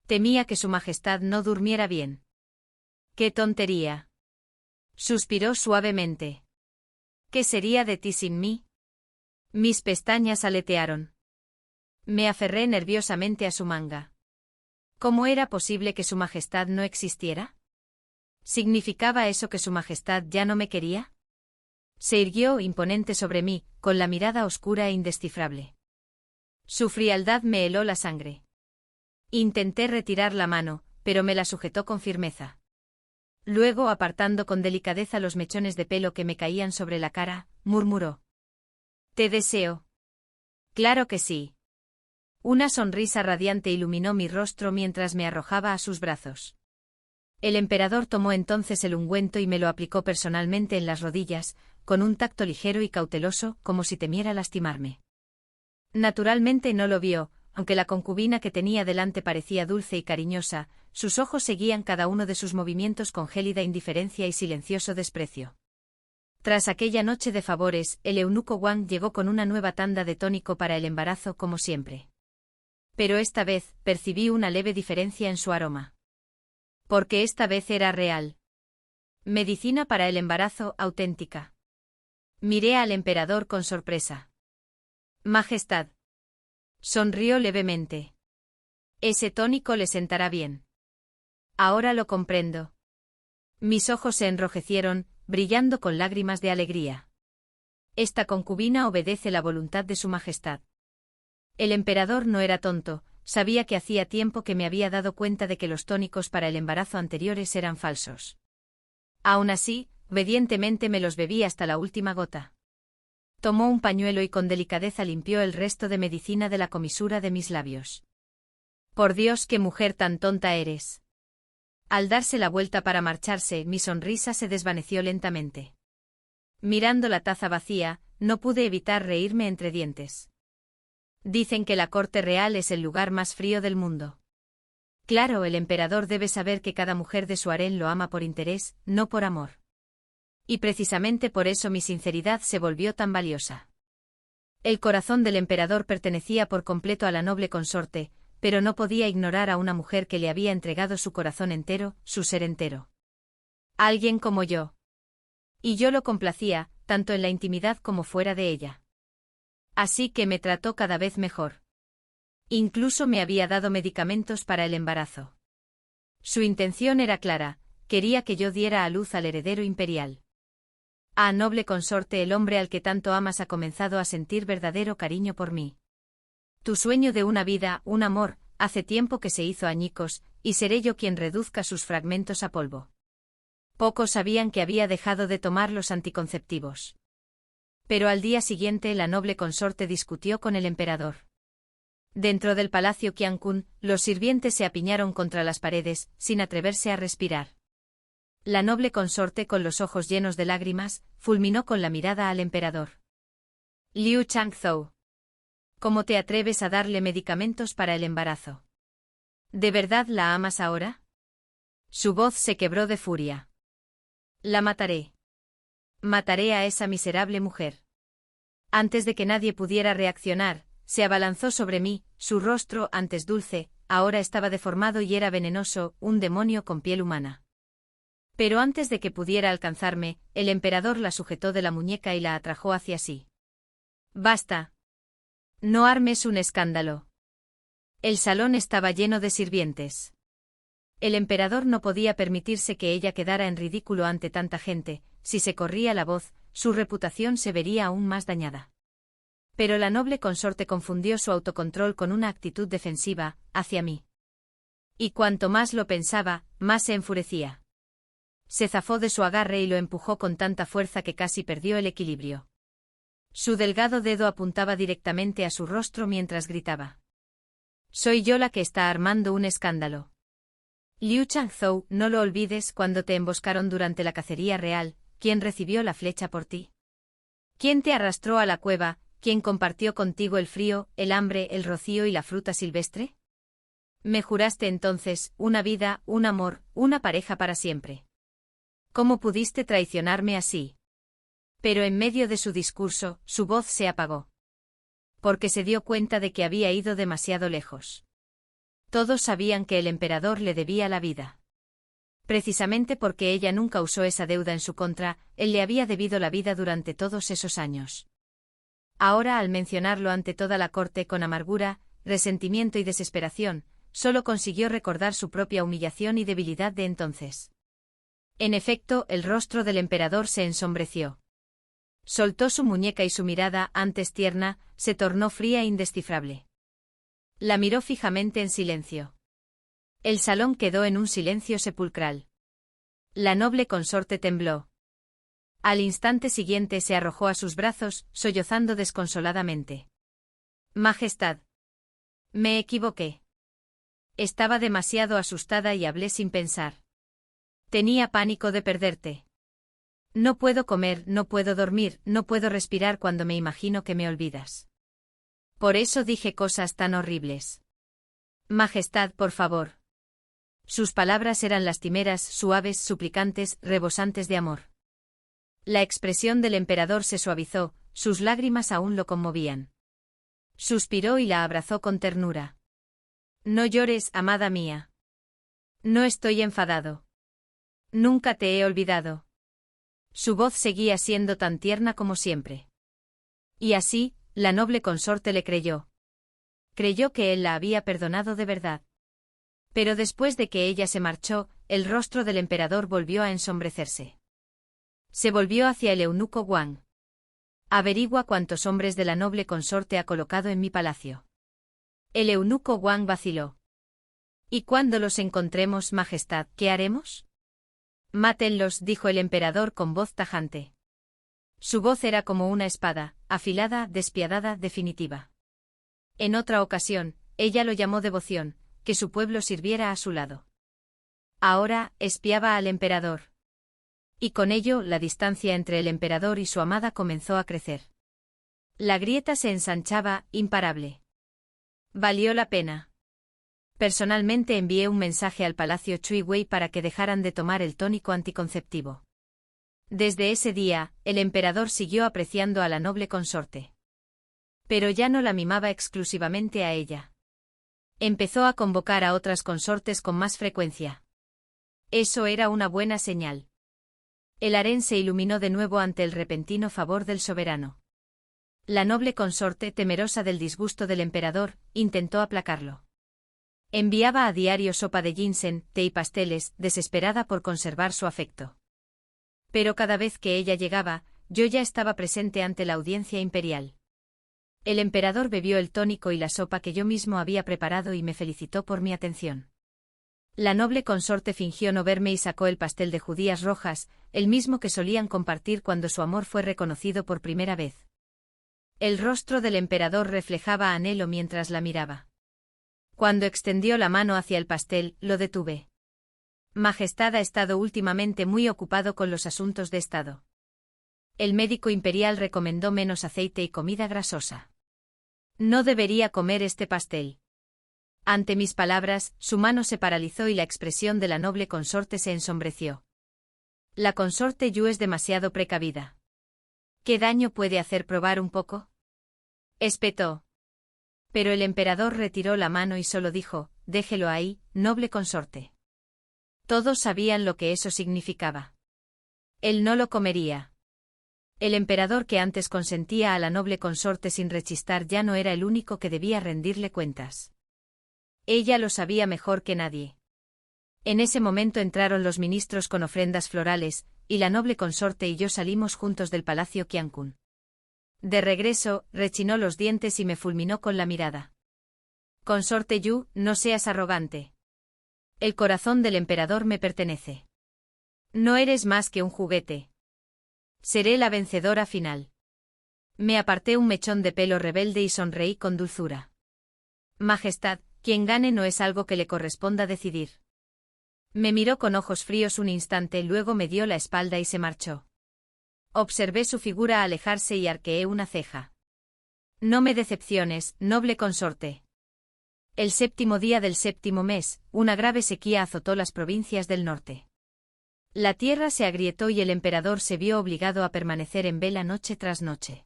Temía que su majestad no durmiera bien. ¡Qué tontería! Suspiró suavemente. ¿Qué sería de ti sin mí? Mis pestañas aletearon. Me aferré nerviosamente a su manga. ¿Cómo era posible que su majestad no existiera? ¿Significaba eso que su majestad ya no me quería? Se irguió imponente sobre mí, con la mirada oscura e indescifrable. Su frialdad me heló la sangre. Intenté retirar la mano, pero me la sujetó con firmeza. Luego, apartando con delicadeza los mechones de pelo que me caían sobre la cara, murmuró: «Te deseo». «Claro que sí». Una sonrisa radiante iluminó mi rostro mientras me arrojaba a sus brazos. El emperador tomó entonces el ungüento y me lo aplicó personalmente en las rodillas, con un tacto ligero y cauteloso, como si temiera lastimarme. Naturalmente no lo vio, aunque la concubina que tenía delante parecía dulce y cariñosa, sus ojos seguían cada uno de sus movimientos con gélida indiferencia y silencioso desprecio. Tras aquella noche de favores, el eunuco Wang llegó con una nueva tanda de tónico para el embarazo como siempre. Pero esta vez, percibí una leve diferencia en su aroma. Porque esta vez era real. Medicina para el embarazo auténtica. Miré al emperador con sorpresa. «Majestad». Sonrió levemente. «Ese tónico le sentará bien». «Ahora lo comprendo». Mis ojos se enrojecieron, brillando con lágrimas de alegría. Esta concubina obedece la voluntad de su majestad. El emperador no era tonto, sabía que hacía tiempo que me había dado cuenta de que los tónicos para el embarazo anteriores eran falsos. Aún así, obedientemente me los bebí hasta la última gota. Tomó un pañuelo y con delicadeza limpió el resto de medicina de la comisura de mis labios. «Por Dios, qué mujer tan tonta eres». Al darse la vuelta para marcharse, mi sonrisa se desvaneció lentamente. Mirando la taza vacía, no pude evitar reírme entre dientes. Dicen que la corte real es el lugar más frío del mundo. Claro, el emperador debe saber que cada mujer de su harén lo ama por interés, no por amor. Y precisamente por eso mi sinceridad se volvió tan valiosa. El corazón del emperador pertenecía por completo a la noble consorte, pero no podía ignorar a una mujer que le había entregado su corazón entero, su ser entero. Alguien como yo. Y yo lo complacía, tanto en la intimidad como fuera de ella. Así que me trató cada vez mejor. Incluso me había dado medicamentos para el embarazo. Su intención era clara, quería que yo diera a luz al heredero imperial. Ah, noble consorte, el hombre al que tanto amas ha comenzado a sentir verdadero cariño por mí. Tu sueño de una vida, un amor, hace tiempo que se hizo añicos, y seré yo quien reduzca sus fragmentos a polvo. Pocos sabían que había dejado de tomar los anticonceptivos. Pero al día siguiente la noble consorte discutió con el emperador. Dentro del palacio Qiankun, los sirvientes se apiñaron contra las paredes, sin atreverse a respirar. La noble consorte, con los ojos llenos de lágrimas, fulminó con la mirada al emperador. «Liu Changzhou. ¿Cómo te atreves a darle medicamentos para el embarazo? ¿De verdad la amas ahora?» Su voz se quebró de furia. «La mataré. Mataré a esa miserable mujer». Antes de que nadie pudiera reaccionar, se abalanzó sobre mí, su rostro, antes dulce, ahora estaba deformado y era venenoso, un demonio con piel humana. Pero antes de que pudiera alcanzarme, el emperador la sujetó de la muñeca y la atrajo hacia sí. «Basta. No armes un escándalo». El salón estaba lleno de sirvientes. El emperador no podía permitirse que ella quedara en ridículo ante tanta gente, si se corría la voz, su reputación se vería aún más dañada. Pero la noble consorte confundió su autocontrol con una actitud defensiva, hacia mí. Y cuanto más lo pensaba, más se enfurecía. Se zafó de su agarre y lo empujó con tanta fuerza que casi perdió el equilibrio. Su delgado dedo apuntaba directamente a su rostro mientras gritaba. «Soy yo la que está armando un escándalo. Liu Changzhou, no lo olvides cuando te emboscaron durante la cacería real, ¿quién recibió la flecha por ti? ¿Quién te arrastró a la cueva, quién compartió contigo el frío, el hambre, el rocío y la fruta silvestre? Me juraste entonces, una vida, un amor, una pareja para siempre. ¿Cómo pudiste traicionarme así? Pero en medio de su discurso, su voz se apagó. Porque se dio cuenta de que había ido demasiado lejos. Todos sabían que el emperador le debía la vida. Precisamente porque ella nunca usó esa deuda en su contra, él le había debido la vida durante todos esos años. Ahora, al mencionarlo ante toda la corte con amargura, resentimiento y desesperación, solo consiguió recordar su propia humillación y debilidad de entonces. En efecto, el rostro del emperador se ensombreció. Soltó su muñeca y su mirada, antes tierna, se tornó fría e indescifrable. La miró fijamente en silencio. El salón quedó en un silencio sepulcral. La noble consorte tembló. Al instante siguiente se arrojó a sus brazos, sollozando desconsoladamente. Majestad. Me equivoqué. Estaba demasiado asustada y hablé sin pensar. Tenía pánico de perderte. No puedo comer, no puedo dormir, no puedo respirar cuando me imagino que me olvidas. Por eso dije cosas tan horribles. Majestad, por favor. Sus palabras eran lastimeras, suaves, suplicantes, rebosantes de amor. La expresión del emperador se suavizó, sus lágrimas aún lo conmovían. Suspiró y la abrazó con ternura. No llores, amada mía. No estoy enfadado. Nunca te he olvidado. Su voz seguía siendo tan tierna como siempre. Y así, la noble consorte le creyó. Creyó que él la había perdonado de verdad. Pero después de que ella se marchó, el rostro del emperador volvió a ensombrecerse. Se volvió hacia el eunuco Wang. Averigua cuántos hombres de la noble consorte ha colocado en mi palacio. El eunuco Wang vaciló. ¿Y cuando los encontremos, majestad, qué haremos? Mátenlos, dijo el emperador con voz tajante. Su voz era como una espada, afilada, despiadada, definitiva. En otra ocasión, ella lo llamó devoción, que su pueblo sirviera a su lado. Ahora, espiaba al emperador. Y con ello, la distancia entre el emperador y su amada comenzó a crecer. La grieta se ensanchaba, imparable. Valió la pena. Personalmente envié un mensaje al palacio Chui Wei para que dejaran de tomar el tónico anticonceptivo. Desde ese día, el emperador siguió apreciando a la noble consorte. Pero ya no la mimaba exclusivamente a ella. Empezó a convocar a otras consortes con más frecuencia. Eso era una buena señal. El harén se iluminó de nuevo ante el repentino favor del soberano. La noble consorte, temerosa del disgusto del emperador, intentó aplacarlo. Enviaba a diario sopa de ginseng, té y pasteles, desesperada por conservar su afecto. Pero cada vez que ella llegaba, yo ya estaba presente ante la audiencia imperial. El emperador bebió el tónico y la sopa que yo mismo había preparado y me felicitó por mi atención. La noble consorte fingió no verme y sacó el pastel de judías rojas, el mismo que solían compartir cuando su amor fue reconocido por primera vez. El rostro del emperador reflejaba anhelo mientras la miraba. Cuando extendió la mano hacia el pastel, lo detuve. Majestad ha estado últimamente muy ocupado con los asuntos de Estado. El médico imperial recomendó menos aceite y comida grasosa. No debería comer este pastel. Ante mis palabras, su mano se paralizó y la expresión de la noble consorte se ensombreció. La consorte Yu es demasiado precavida. ¿Qué daño puede hacer probar un poco? Espetó. Pero el emperador retiró la mano y solo dijo, déjelo ahí, noble consorte. Todos sabían lo que eso significaba. Él no lo comería. El emperador que antes consentía a la noble consorte sin rechistar ya no era el único que debía rendirle cuentas. Ella lo sabía mejor que nadie. En ese momento entraron los ministros con ofrendas florales, y la noble consorte y yo salimos juntos del palacio Qiankun. De regreso, rechinó los dientes y me fulminó con la mirada. Consorte Yu, no seas arrogante. El corazón del emperador me pertenece. No eres más que un juguete. Seré la vencedora final. Me aparté un mechón de pelo rebelde y sonreí con dulzura. Majestad, quien gane no es algo que le corresponda decidir. Me miró con ojos fríos un instante, luego me dio la espalda y se marchó. Observé su figura alejarse y arqueé una ceja. No me decepciones, noble consorte. El 7º día del 7º mes, una grave sequía azotó las provincias del norte. La tierra se agrietó y el emperador se vio obligado a permanecer en vela noche tras noche.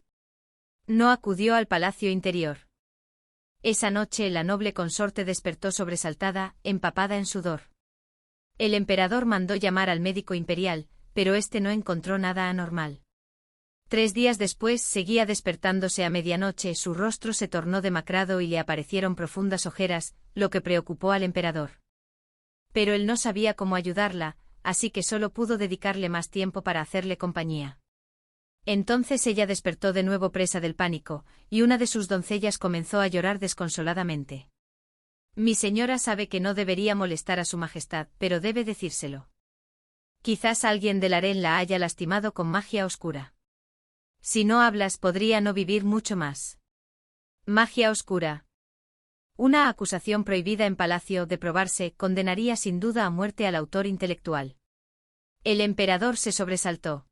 No acudió al palacio interior. Esa noche la noble consorte despertó sobresaltada, empapada en sudor. El emperador mandó llamar al médico imperial, pero éste no encontró nada anormal. 3 días después seguía despertándose a medianoche, su rostro se tornó demacrado y le aparecieron profundas ojeras, lo que preocupó al emperador. Pero él no sabía cómo ayudarla, así que solo pudo dedicarle más tiempo para hacerle compañía. Entonces ella despertó de nuevo presa del pánico, y una de sus doncellas comenzó a llorar desconsoladamente. Mi señora sabe que no debería molestar a su majestad, pero debe decírselo. Quizás alguien del harén la haya lastimado con magia oscura. Si no hablas podría no vivir mucho más. Magia oscura. Una acusación prohibida en palacio de probarse condenaría sin duda a muerte al autor intelectual. El emperador se sobresaltó.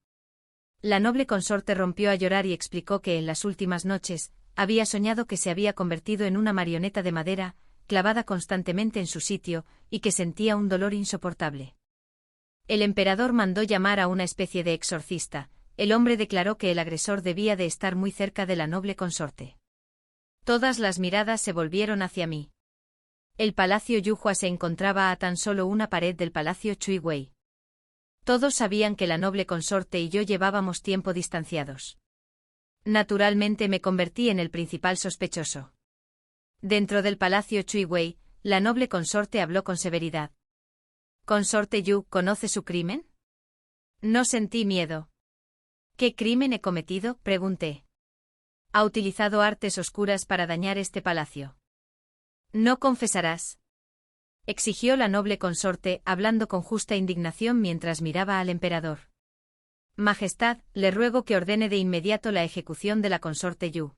La noble consorte rompió a llorar y explicó que en las últimas noches había soñado que se había convertido en una marioneta de madera, clavada constantemente en su sitio, y que sentía un dolor insoportable. El emperador mandó llamar a una especie de exorcista. El hombre declaró que el agresor debía de estar muy cerca de la noble consorte. Todas las miradas se volvieron hacia mí. El palacio Yuhua se encontraba a tan solo una pared del palacio Chui Wei. Todos sabían que la noble consorte y yo llevábamos tiempo distanciados. Naturalmente me convertí en el principal sospechoso. Dentro del palacio Chui Wei, la noble consorte habló con severidad. «Consorte Yu, ¿conoce su crimen?» No sentí miedo. «¿Qué crimen he cometido?», pregunté. «Ha utilizado artes oscuras para dañar este palacio». «No confesarás», exigió la noble consorte, hablando con justa indignación mientras miraba al emperador. «Majestad, le ruego que ordene de inmediato la ejecución de la consorte Yu».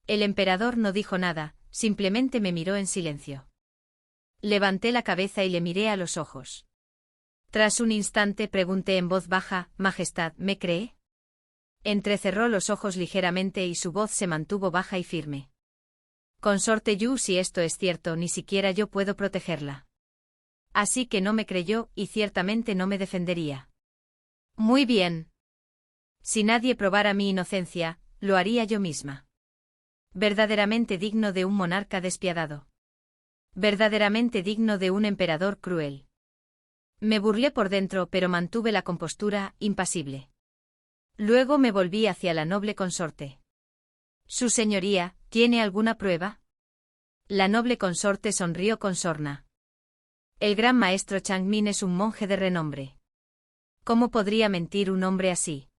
El emperador no dijo nada, simplemente me miró en silencio. Levanté la cabeza y le miré a los ojos. Tras un instante pregunté en voz baja: «Majestad, ¿me cree?». Entrecerró los ojos ligeramente y su voz se mantuvo baja y firme. «Consorte Yu, si esto es cierto, ni siquiera yo puedo protegerla». Así que no me creyó, y ciertamente no me defendería. Muy bien. Si nadie probara mi inocencia, lo haría yo misma. Verdaderamente digno de un monarca despiadado. Verdaderamente digno de un emperador cruel. Me burlé por dentro, pero mantuve la compostura, impasible. Luego me volví hacia la noble consorte. «Su señoría, ¿tiene alguna prueba?». La noble consorte sonrió con sorna. «El gran maestro Changmin es un monje de renombre. ¿Cómo podría mentir un hombre así?».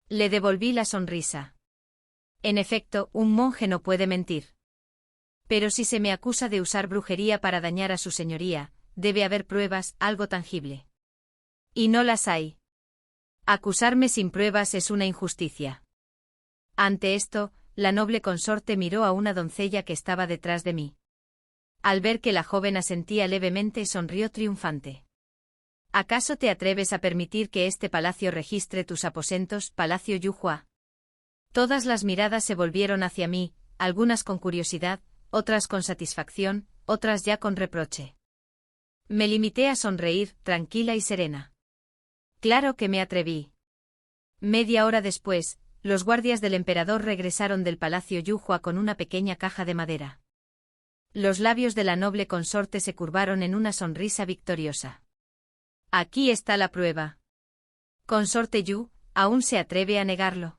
Le devolví la sonrisa. «En efecto, un monje no puede mentir. Pero si se me acusa de usar brujería para dañar a su señoría, debe haber pruebas, algo tangible. Y no las hay. Acusarme sin pruebas es una injusticia». Ante esto, la noble consorte miró a una doncella que estaba detrás de mí. Al ver que la joven asentía levemente, sonrió triunfante. «¿Acaso te atreves a permitir que este palacio registre tus aposentos, palacio Yuhua?». Todas las miradas se volvieron hacia mí, algunas con curiosidad, otras con satisfacción, otras ya con reproche. Me limité a sonreír, tranquila y serena. Claro que me atreví. Media hora después, los guardias del emperador regresaron del palacio Yuhua con una pequeña caja de madera. Los labios de la noble consorte se curvaron en una sonrisa victoriosa. «Aquí está la prueba». «Consorte Yu, ¿aún se atreve a negarlo?».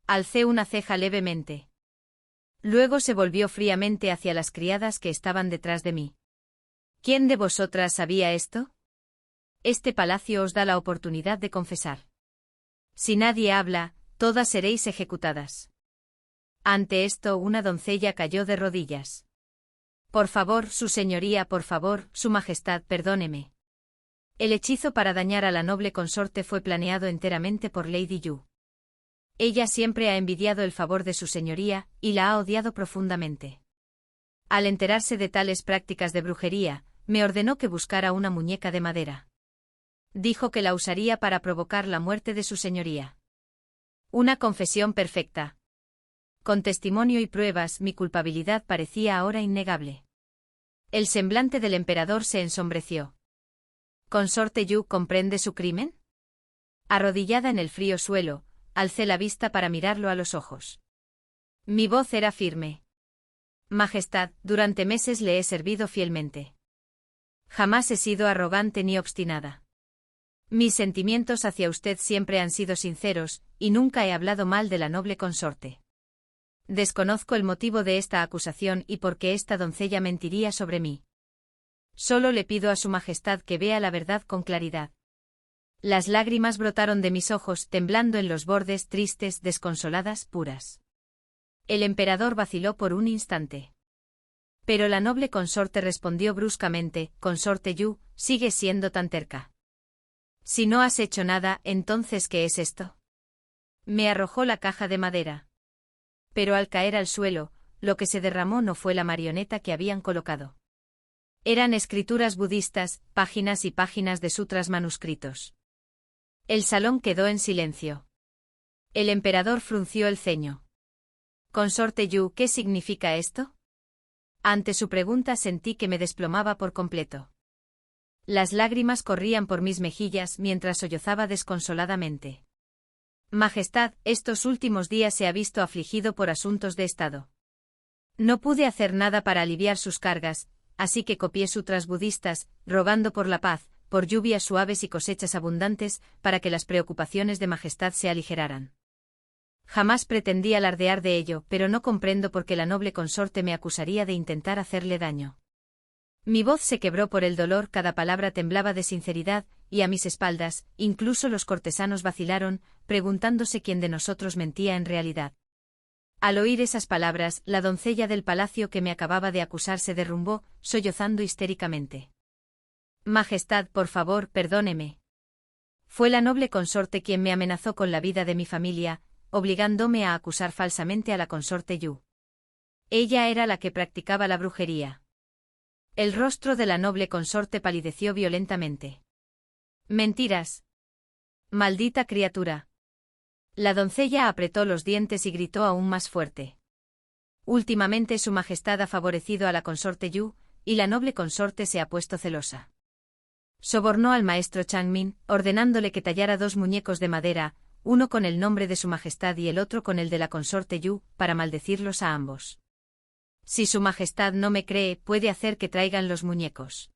Alcé una ceja levemente. Luego se volvió fríamente hacia las criadas que estaban detrás de mí. «¿Quién de vosotras sabía esto? Este palacio os da la oportunidad de confesar. Si nadie habla, todas seréis ejecutadas». Ante esto una doncella cayó de rodillas. «Por favor, su señoría, por favor, su majestad, perdóneme». El hechizo para dañar a la noble consorte fue planeado enteramente por Lady Yu. Ella siempre ha envidiado el favor de su señoría, y la ha odiado profundamente. Al enterarse de tales prácticas de brujería, me ordenó que buscara una muñeca de madera. Dijo que la usaría para provocar la muerte de su señoría. Una confesión perfecta. Con testimonio y pruebas, mi culpabilidad parecía ahora innegable. El semblante del emperador se ensombreció. ¿Consorte Yu comprende su crimen? Arrodillada en el frío suelo, alcé la vista para mirarlo a los ojos. Mi voz era firme. Majestad, durante meses le he servido fielmente. Jamás he sido arrogante ni obstinada. Mis sentimientos hacia usted siempre han sido sinceros, y nunca he hablado mal de la noble consorte. Desconozco el motivo de esta acusación y por qué esta doncella mentiría sobre mí. Solo le pido a su majestad que vea la verdad con claridad. Las lágrimas brotaron de mis ojos, temblando en los bordes, tristes, desconsoladas, puras. El emperador vaciló por un instante. Pero la noble consorte respondió bruscamente: Consorte Yu, sigues siendo tan terca. Si no has hecho nada, entonces ¿qué es esto? Me arrojó la caja de madera. Pero al caer al suelo, lo que se derramó no fue la marioneta que habían colocado. Eran escrituras budistas, páginas y páginas de sutras manuscritos. El salón quedó en silencio. El emperador frunció el ceño. Consorte Yu, ¿qué significa esto? Ante su pregunta sentí que me desplomaba por completo. Las lágrimas corrían por mis mejillas mientras sollozaba desconsoladamente. Majestad, estos últimos días se ha visto afligido por asuntos de Estado. No pude hacer nada para aliviar sus cargas, así que copié sutras budistas, rogando por la paz, por lluvias suaves y cosechas abundantes, para que las preocupaciones de Majestad se aligeraran. Jamás pretendí alardear de ello, pero no comprendo por qué la noble consorte me acusaría de intentar hacerle daño. Mi voz se quebró por el dolor, cada palabra temblaba de sinceridad, y a mis espaldas, incluso los cortesanos vacilaron, preguntándose quién de nosotros mentía en realidad. Al oír esas palabras, la doncella del palacio que me acababa de acusar se derrumbó, sollozando histéricamente. Majestad, por favor, perdóneme. Fue la noble consorte quien me amenazó con la vida de mi familia, obligándome a acusar falsamente a la consorte Yu. Ella era la que practicaba la brujería. El rostro de la noble consorte palideció violentamente. Mentiras. Maldita criatura. La doncella apretó los dientes y gritó aún más fuerte. Últimamente su majestad ha favorecido a la consorte Yu, y la noble consorte se ha puesto celosa. Sobornó al maestro Changmin, ordenándole que tallara 2 muñecos de madera, uno con el nombre de su majestad y el otro con el de la consorte Yu, para maldecirlos a ambos. Si su majestad no me cree, puede hacer que traigan los muñecos.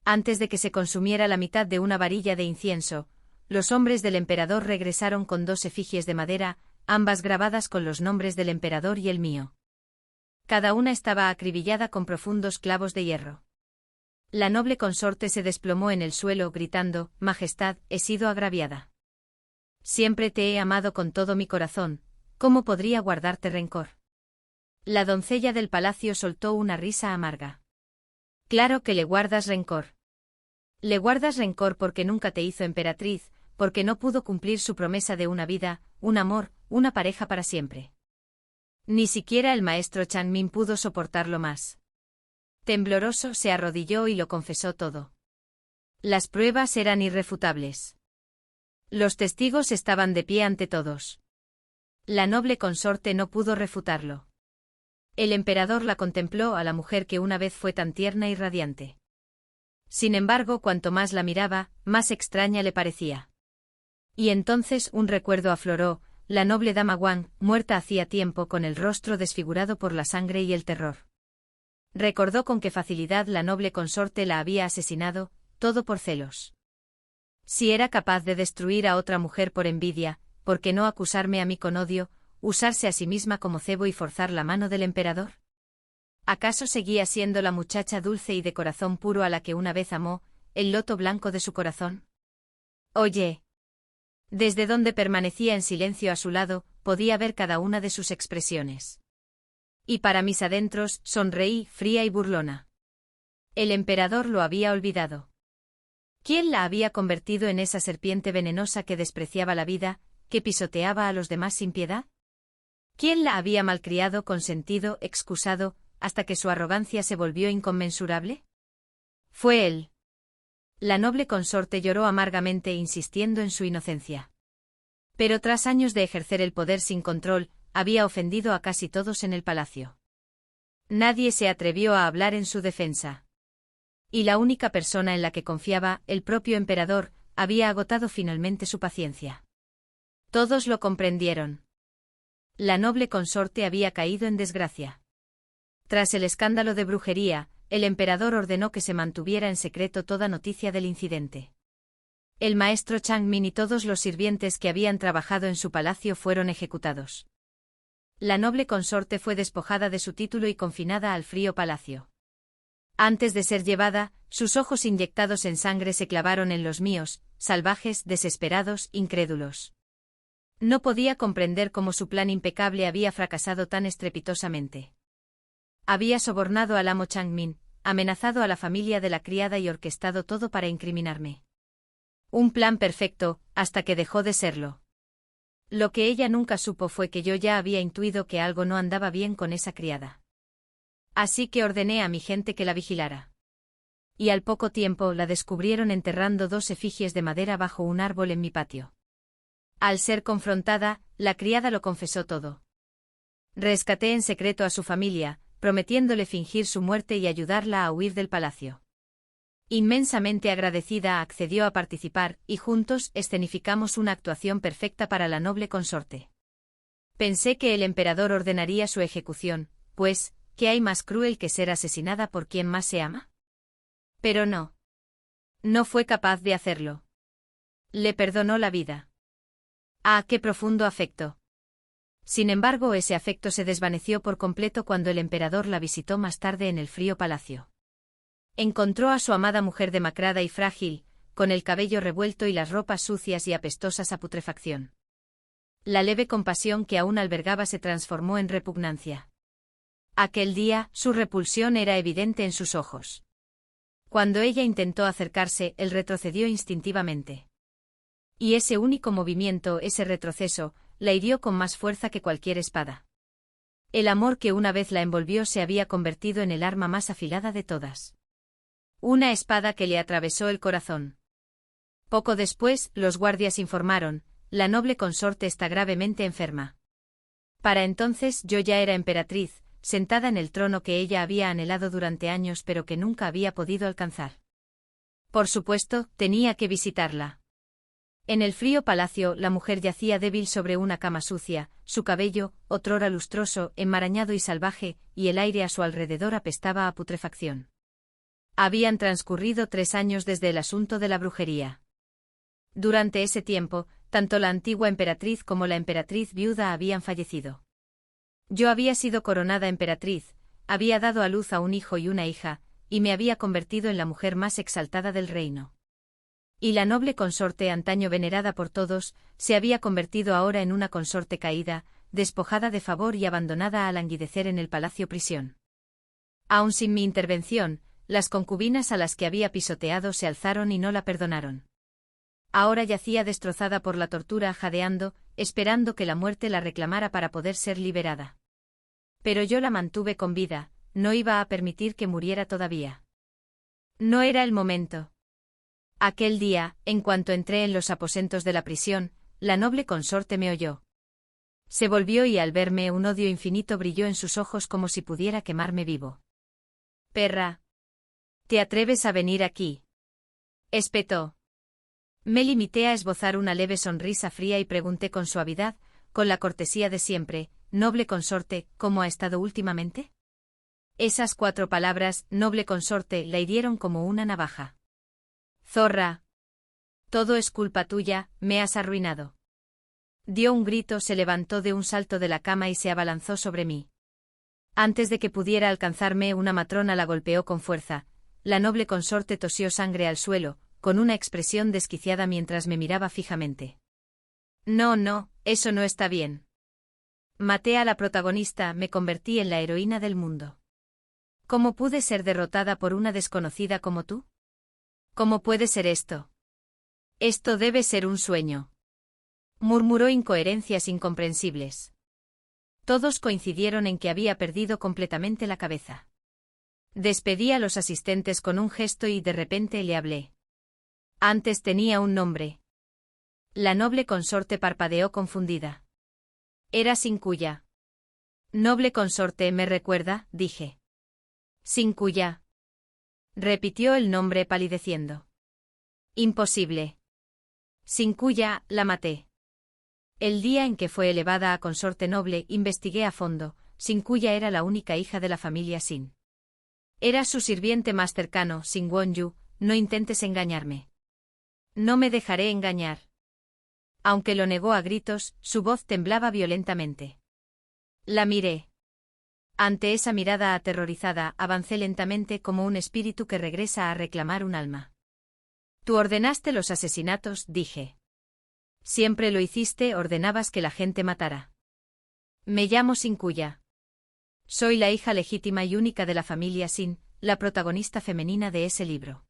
Antes de que se consumiera la mitad de una varilla de incienso, los hombres del emperador regresaron con 2 efigies de madera, ambas grabadas con los nombres del emperador y el mío. Cada una estaba acribillada con profundos clavos de hierro. La noble consorte se desplomó en el suelo gritando: Majestad, he sido agraviada. Siempre te he amado con todo mi corazón, ¿cómo podría guardarte rencor? La doncella del palacio soltó una risa amarga. Claro que le guardas rencor. Le guardas rencor porque nunca te hizo emperatriz, porque no pudo cumplir su promesa de una vida, un amor, una pareja para siempre. Ni siquiera el maestro Changmin pudo soportarlo más. Tembloroso se arrodilló y lo confesó todo. Las pruebas eran irrefutables. Los testigos estaban de pie ante todos. La noble consorte no pudo refutarlo. El emperador la contempló, a la mujer que una vez fue tan tierna y radiante. Sin embargo, cuanto más la miraba, más extraña le parecía. Y entonces un recuerdo afloró: la noble dama Wang, muerta hacía tiempo, con el rostro desfigurado por la sangre y el terror. Recordó con qué facilidad la noble consorte la había asesinado, todo por celos. Si era capaz de destruir a otra mujer por envidia, ¿por qué no acusarme a mí con odio, usarse a sí misma como cebo y forzar la mano del emperador? ¿Acaso seguía siendo la muchacha dulce y de corazón puro a la que una vez amó, el loto blanco de su corazón? Oye. Desde donde permanecía en silencio a su lado, podía ver cada una de sus expresiones. Y para mis adentros, sonreí, fría y burlona. El emperador lo había olvidado. ¿Quién la había convertido en esa serpiente venenosa que despreciaba la vida, que pisoteaba a los demás sin piedad? ¿Quién la había malcriado, consentido, excusado, hasta que su arrogancia se volvió inconmensurable? Fue él. La noble consorte lloró amargamente insistiendo en su inocencia. Pero tras años de ejercer el poder sin control, había ofendido a casi todos en el palacio. Nadie se atrevió a hablar en su defensa. Y la única persona en la que confiaba, el propio emperador, había agotado finalmente su paciencia. Todos lo comprendieron. La noble consorte había caído en desgracia. Tras el escándalo de brujería, el emperador ordenó que se mantuviera en secreto toda noticia del incidente. El maestro Changmin y todos los sirvientes que habían trabajado en su palacio fueron ejecutados. La noble consorte fue despojada de su título y confinada al frío palacio. Antes de ser llevada, sus ojos inyectados en sangre se clavaron en los míos, salvajes, desesperados, incrédulos. No podía comprender cómo su plan impecable había fracasado tan estrepitosamente. Había sobornado al amo Changmin, amenazado a la familia de la criada y orquestado todo para incriminarme. Un plan perfecto, hasta que dejó de serlo. Lo que ella nunca supo fue que yo ya había intuido que algo no andaba bien con esa criada. Así que ordené a mi gente que la vigilara. Y al poco tiempo la descubrieron enterrando 2 efigies de madera bajo un árbol en mi patio. Al ser confrontada, la criada lo confesó todo. Rescaté en secreto a su familia, prometiéndole fingir su muerte y ayudarla a huir del palacio. Inmensamente agradecida accedió a participar, y juntos escenificamos una actuación perfecta para la noble consorte. Pensé que el emperador ordenaría su ejecución, pues, ¿qué hay más cruel que ser asesinada por quien más se ama? Pero no. No fue capaz de hacerlo. Le perdonó la vida. ¡Ah, qué profundo afecto! Sin embargo, ese afecto se desvaneció por completo cuando el emperador la visitó más tarde en el frío palacio. Encontró a su amada mujer demacrada y frágil, con el cabello revuelto y las ropas sucias y apestosas a putrefacción. La leve compasión que aún albergaba se transformó en repugnancia. Aquel día, su repulsión era evidente en sus ojos. Cuando ella intentó acercarse, él retrocedió instintivamente. Y ese único movimiento, ese retroceso, la hirió con más fuerza que cualquier espada. El amor que una vez la envolvió se había convertido en el arma más afilada de todas. Una espada que le atravesó el corazón. Poco después, los guardias informaron, la noble consorte está gravemente enferma. Para entonces yo ya era emperatriz, sentada en el trono que ella había anhelado durante años pero que nunca había podido alcanzar. Por supuesto, tenía que visitarla. En el frío palacio, la mujer yacía débil sobre una cama sucia, su cabello, otrora lustroso, enmarañado y salvaje, y el aire a su alrededor apestaba a putrefacción. Habían transcurrido 3 años desde el asunto de la brujería. Durante ese tiempo, tanto la antigua emperatriz como la emperatriz viuda habían fallecido. Yo había sido coronada emperatriz, había dado a luz a un hijo y una hija, y me había convertido en la mujer más exaltada del reino. Y la noble consorte antaño venerada por todos, se había convertido ahora en una consorte caída, despojada de favor y abandonada a languidecer en el palacio prisión. Aun sin mi intervención, las concubinas a las que había pisoteado se alzaron y no la perdonaron. Ahora yacía destrozada por la tortura, jadeando, esperando que la muerte la reclamara para poder ser liberada. Pero yo la mantuve con vida, no iba a permitir que muriera todavía. No era el momento. Aquel día, en cuanto entré en los aposentos de la prisión, la noble consorte me oyó. Se volvió y al verme un odio infinito brilló en sus ojos como si pudiera quemarme vivo. «Perra. ¿Te atreves a venir aquí?», espetó. Me limité a esbozar una leve sonrisa fría y pregunté con suavidad, con la cortesía de siempre, «Noble consorte, ¿cómo ha estado últimamente?». Esas 4 palabras, noble consorte, la hirieron como una navaja. «Zorra. Todo es culpa tuya, me has arruinado». Dio un grito, se levantó de un salto de la cama y se abalanzó sobre mí. Antes de que pudiera alcanzarme, una matrona la golpeó con fuerza. La noble consorte tosió sangre al suelo, con una expresión desquiciada mientras me miraba fijamente. «No, no, eso no está bien. Maté a la protagonista, me convertí en la heroína del mundo. ¿Cómo pude ser derrotada por una desconocida como tú? ¿Cómo puede ser esto? Esto debe ser un sueño», murmuró incoherencias incomprensibles. Todos coincidieron en que había perdido completamente la cabeza. Despedí a los asistentes con un gesto y de repente le hablé. Antes tenía un nombre. La noble consorte parpadeó confundida. Era Sincuya. «Noble consorte, ¿me recuerda?», dije. «Sincuya. repitió el nombre palideciendo. Imposible. Sincuya, la maté. El día en que fue elevada a consorte noble, investigué a fondo. Sincuya era la única hija de la familia Sin. Era su sirviente más cercano, Sin Wonju. No intentes engañarme. No me dejaré engañar. Aunque lo negó a gritos, su voz temblaba violentamente. La miré. Ante esa mirada aterrorizada, avancé lentamente como un espíritu que regresa a reclamar un alma. Tú ordenaste los asesinatos, dije. Siempre lo hiciste, ordenabas que la gente matara. Me llamo Sincuya. Soy la hija legítima y única de la familia Sin, la protagonista femenina de ese libro.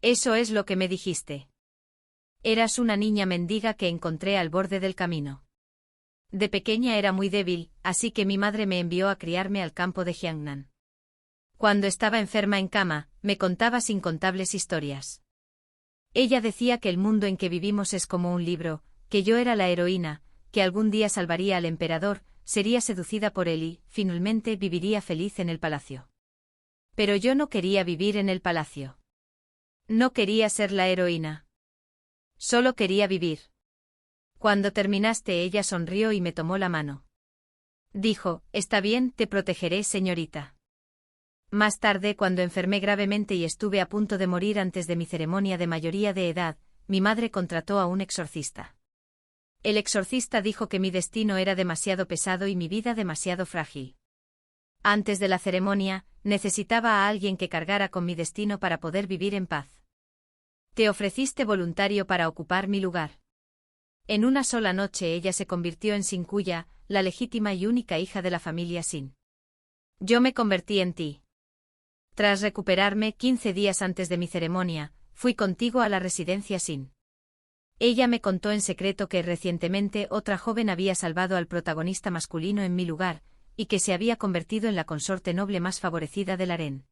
Eso es lo que me dijiste. Eras una niña mendiga que encontré al borde del camino. De pequeña era muy débil, así que mi madre me envió a criarme al campo de Jiangnan. Cuando estaba enferma en cama, me contabas incontables historias. Ella decía que el mundo en que vivimos es como un libro, que yo era la heroína, que algún día salvaría al emperador, sería seducida por él y, finalmente, viviría feliz en el palacio. Pero yo no quería vivir en el palacio. No quería ser la heroína. Solo quería vivir. Cuando terminaste, ella sonrió y me tomó la mano. Dijo, está bien, te protegeré, señorita. Más tarde, cuando enfermé gravemente y estuve a punto de morir antes de mi ceremonia de mayoría de edad, mi madre contrató a un exorcista. El exorcista dijo que mi destino era demasiado pesado y mi vida demasiado frágil. Antes de la ceremonia, necesitaba a alguien que cargara con mi destino para poder vivir en paz. Te ofreciste voluntario para ocupar mi lugar. En una sola noche ella se convirtió en Sincuya, la legítima y única hija de la familia Sin. Yo me convertí en ti. Tras recuperarme 15 días antes de mi ceremonia, fui contigo a la residencia Sin. Ella me contó en secreto que recientemente otra joven había salvado al protagonista masculino en mi lugar, y que se había convertido en la consorte noble más favorecida del harén.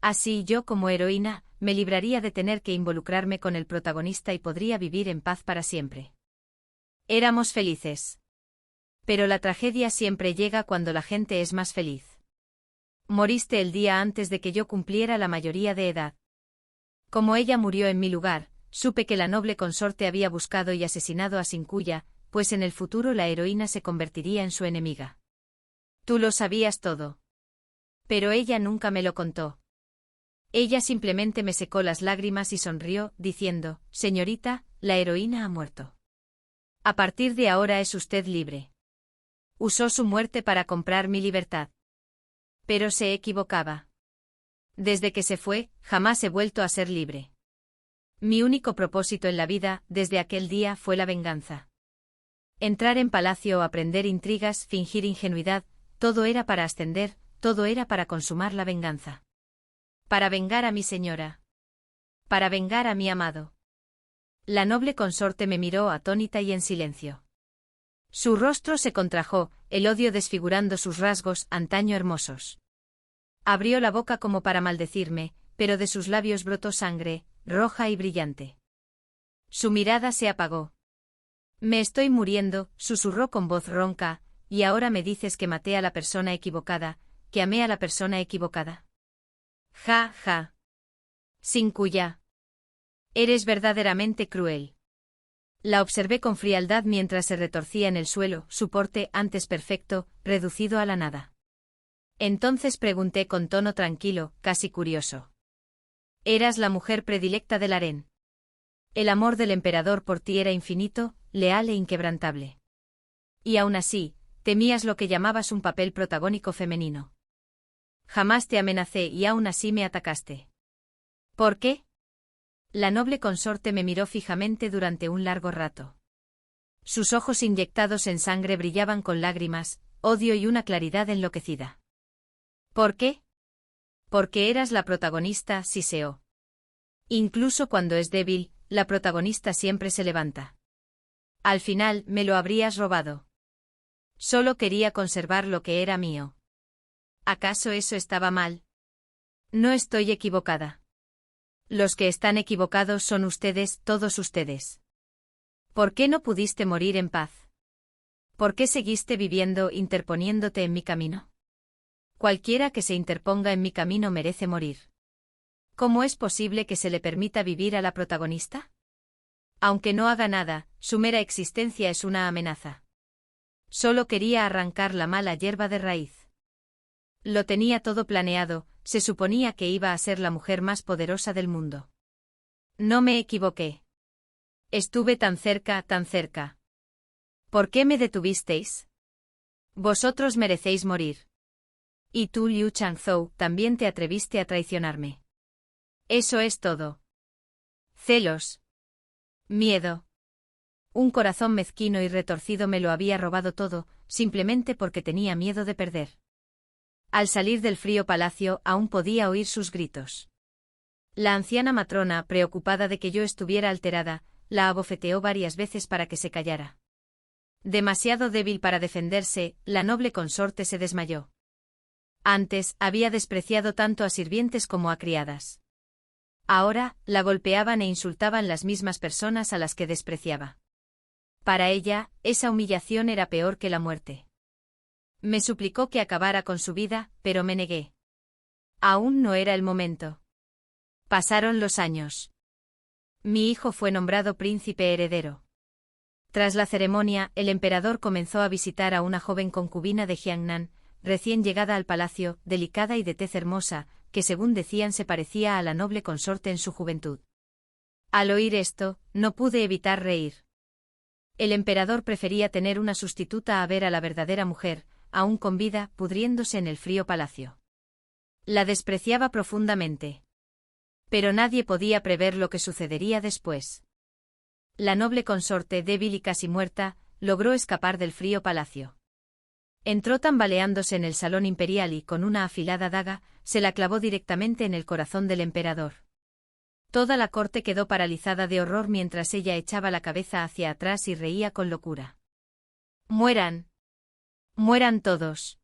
Así yo, como heroína, me libraría de tener que involucrarme con el protagonista y podría vivir en paz para siempre. Éramos felices. Pero la tragedia siempre llega cuando la gente es más feliz. Moriste el día antes de que yo cumpliera la mayoría de edad. Como ella murió en mi lugar, supe que la noble consorte había buscado y asesinado a Sincuya, pues en el futuro la heroína se convertiría en su enemiga. Tú lo sabías todo. Pero ella nunca me lo contó. Ella simplemente me secó las lágrimas y sonrió, diciendo, señorita, la heroína ha muerto. A partir de ahora es usted libre. Usó su muerte para comprar mi libertad. Pero se equivocaba. Desde que se fue, jamás he vuelto a ser libre. Mi único propósito en la vida, desde aquel día, fue la venganza. Entrar en palacio o aprender intrigas, fingir ingenuidad, todo era para ascender, todo era para consumar la venganza. Para vengar a mi señora. Para vengar a mi amado. La noble consorte me miró atónita y en silencio. Su rostro se contrajo, el odio desfigurando sus rasgos antaño hermosos. Abrió la boca como para maldecirme, pero de sus labios brotó sangre, roja y brillante. Su mirada se apagó. Me estoy muriendo, susurró con voz ronca, y ahora me dices que maté a la persona equivocada, que amé a la persona equivocada. Ja, ja. Sincuya. Eres verdaderamente cruel. La observé con frialdad mientras se retorcía en el suelo, su porte, antes perfecto, reducido a la nada. Entonces pregunté con tono tranquilo, casi curioso. Eras la mujer predilecta del harén. El amor del emperador por ti era infinito, leal e inquebrantable. Y aún así, temías lo que llamabas un papel protagónico femenino. Jamás te amenacé y aún así me atacaste. ¿Por qué? La noble consorte me miró fijamente durante un largo rato. Sus ojos inyectados en sangre brillaban con lágrimas, odio y una claridad enloquecida. ¿Por qué? Porque eras la protagonista, siseó. Incluso cuando es débil, la protagonista siempre se levanta. Al final, me lo habrías robado. Solo quería conservar lo que era mío. ¿Acaso eso estaba mal? No estoy equivocada. Los que están equivocados son ustedes, todos ustedes. ¿Por qué no pudiste morir en paz? ¿Por qué seguiste viviendo interponiéndote en mi camino? Cualquiera que se interponga en mi camino merece morir. ¿Cómo es posible que se le permita vivir a la protagonista? Aunque no haga nada, su mera existencia es una amenaza. Solo quería arrancar la mala hierba de raíz. Lo tenía todo planeado, se suponía que iba a ser la mujer más poderosa del mundo. No me equivoqué. Estuve tan cerca, tan cerca. ¿Por qué me detuvisteis? Vosotros merecéis morir. Y tú, Liu Changzhou, también te atreviste a traicionarme. Eso es todo. Celos. Miedo. Un corazón mezquino y retorcido me lo había robado todo, simplemente porque tenía miedo de perder. Al salir del frío palacio, aún podía oír sus gritos. La anciana matrona, preocupada de que yo estuviera alterada, la abofeteó varias veces para que se callara. Demasiado débil para defenderse, la noble consorte se desmayó. Antes, había despreciado tanto a sirvientes como a criadas. Ahora, la golpeaban e insultaban las mismas personas a las que despreciaba. Para ella, esa humillación era peor que la muerte. Me suplicó que acabara con su vida, pero me negué. Aún no era el momento. Pasaron los años. Mi hijo fue nombrado príncipe heredero. Tras la ceremonia, el emperador comenzó a visitar a una joven concubina de Jiangnan, recién llegada al palacio, delicada y de tez hermosa, que según decían se parecía a la noble consorte en su juventud. Al oír esto, no pude evitar reír. El emperador prefería tener una sustituta a ver a la verdadera mujer, aún con vida, pudriéndose en el frío palacio. La despreciaba profundamente. Pero nadie podía prever lo que sucedería después. La noble consorte, débil y casi muerta, logró escapar del frío palacio. Entró tambaleándose en el salón imperial y, con una afilada daga, se la clavó directamente en el corazón del emperador. Toda la corte quedó paralizada de horror mientras ella echaba la cabeza hacia atrás y reía con locura. ¡Mueran! ¡Mueran todos!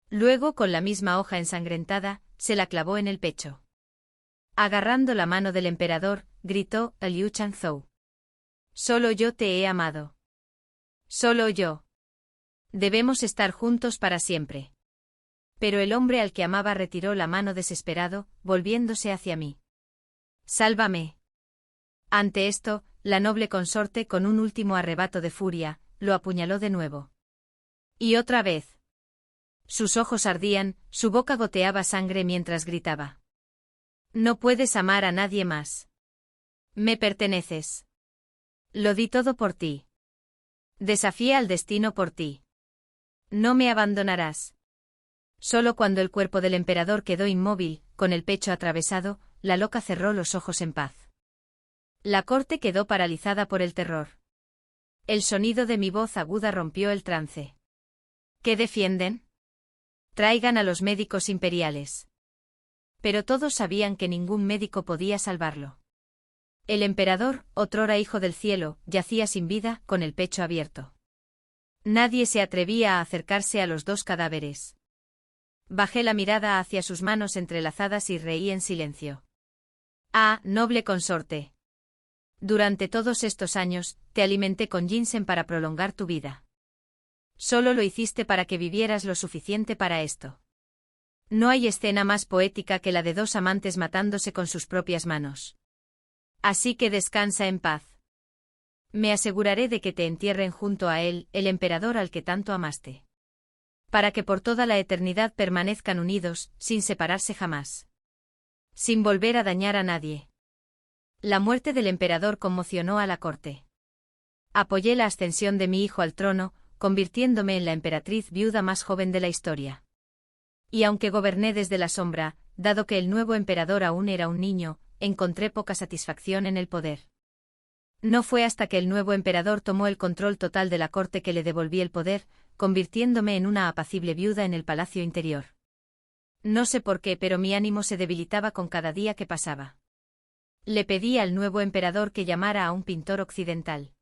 Luego, con la misma hoja ensangrentada, se la clavó en el pecho. Agarrando la mano del emperador, gritó a Liu Changzhou. «Solo yo te he amado. Solo yo. Debemos estar juntos para siempre». Pero el hombre al que amaba retiró la mano desesperado, volviéndose hacia mí. «Sálvame». Ante esto, la noble consorte, con un último arrebato de furia, lo apuñaló de nuevo. Y otra vez. Sus ojos ardían, su boca goteaba sangre mientras gritaba. «No puedes amar a nadie más. Me perteneces. Lo di todo por ti. Desafié al destino por ti. No me abandonarás». Solo cuando el cuerpo del emperador quedó inmóvil, con el pecho atravesado, la loca cerró los ojos en paz. La corte quedó paralizada por el terror. El sonido de mi voz aguda rompió el trance. ¿Qué defienden? Traigan a los médicos imperiales. Pero todos sabían que ningún médico podía salvarlo. El emperador, otrora hijo del cielo, yacía sin vida, con el pecho abierto. Nadie se atrevía a acercarse a los dos cadáveres. Bajé la mirada hacia sus manos entrelazadas y reí en silencio. «Ah, noble consorte. Durante todos estos años, te alimenté con ginseng para prolongar tu vida. Solo lo hiciste para que vivieras lo suficiente para esto. No hay escena más poética que la de dos amantes matándose con sus propias manos. Así que descansa en paz. Me aseguraré de que te entierren junto a él, el emperador al que tanto amaste. Para que por toda la eternidad permanezcan unidos, sin separarse jamás. Sin volver a dañar a nadie». La muerte del emperador conmocionó a la corte. Apoyé la ascensión de mi hijo al trono, convirtiéndome en la emperatriz viuda más joven de la historia. Y aunque goberné desde la sombra, dado que el nuevo emperador aún era un niño, encontré poca satisfacción en el poder. No fue hasta que el nuevo emperador tomó el control total de la corte que le devolví el poder, convirtiéndome en una apacible viuda en el palacio interior. No sé por qué, pero mi ánimo se debilitaba con cada día que pasaba. Le pedí al nuevo emperador que llamara a un pintor occidental.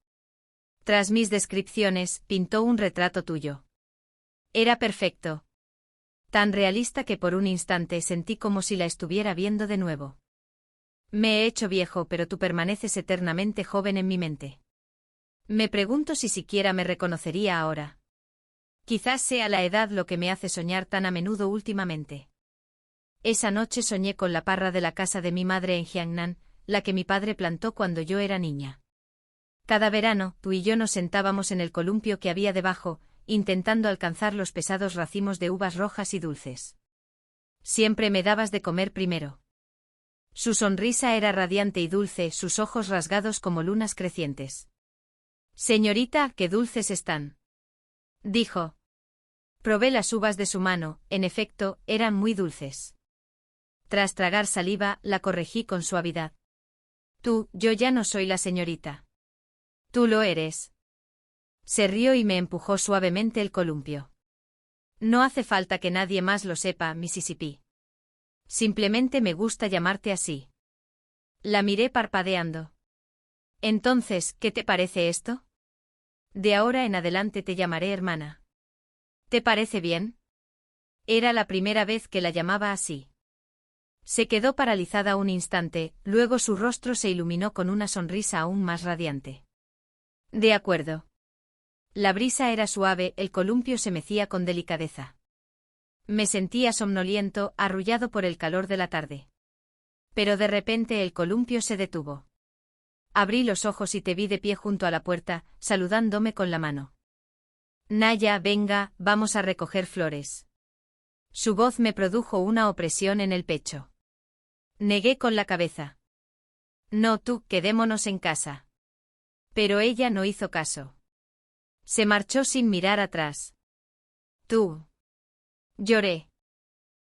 Tras mis descripciones, pintó un retrato tuyo. Era perfecto. Tan realista que por un instante sentí como si la estuviera viendo de nuevo. Me he hecho viejo, pero tú permaneces eternamente joven en mi mente. Me pregunto si siquiera me reconocería ahora. Quizás sea la edad lo que me hace soñar tan a menudo últimamente. Esa noche soñé con la parra de la casa de mi madre en Jiangnan, la que mi padre plantó cuando yo era niña. Cada verano, tú y yo nos sentábamos en el columpio que había debajo, intentando alcanzar los pesados racimos de uvas rojas y dulces. Siempre me dabas de comer primero. Su sonrisa era radiante y dulce, sus ojos rasgados como lunas crecientes. Señorita, qué dulces están, dijo. Probé las uvas de su mano, en efecto, eran muy dulces. Tras tragar saliva, la corregí con suavidad. Yo ya no soy la señorita. Tú lo eres. Se rió y me empujó suavemente el columpio. No hace falta que nadie más lo sepa, Mississippi. Simplemente me gusta llamarte así. La miré parpadeando. Entonces, ¿qué te parece esto? De ahora en adelante te llamaré hermana. ¿Te parece bien? Era la primera vez que la llamaba así. Se quedó paralizada un instante, luego su rostro se iluminó con una sonrisa aún más radiante. De acuerdo. La brisa era suave, el columpio se mecía con delicadeza. Me sentía somnoliento, arrullado por el calor de la tarde. Pero de repente el columpio se detuvo. Abrí los ojos y te vi de pie junto a la puerta, saludándome con la mano. Naya, venga, vamos a recoger flores. Su voz me produjo una opresión en el pecho. Negué con la cabeza. No, quedémonos en casa. Pero ella no hizo caso. Se marchó sin mirar atrás. Lloré.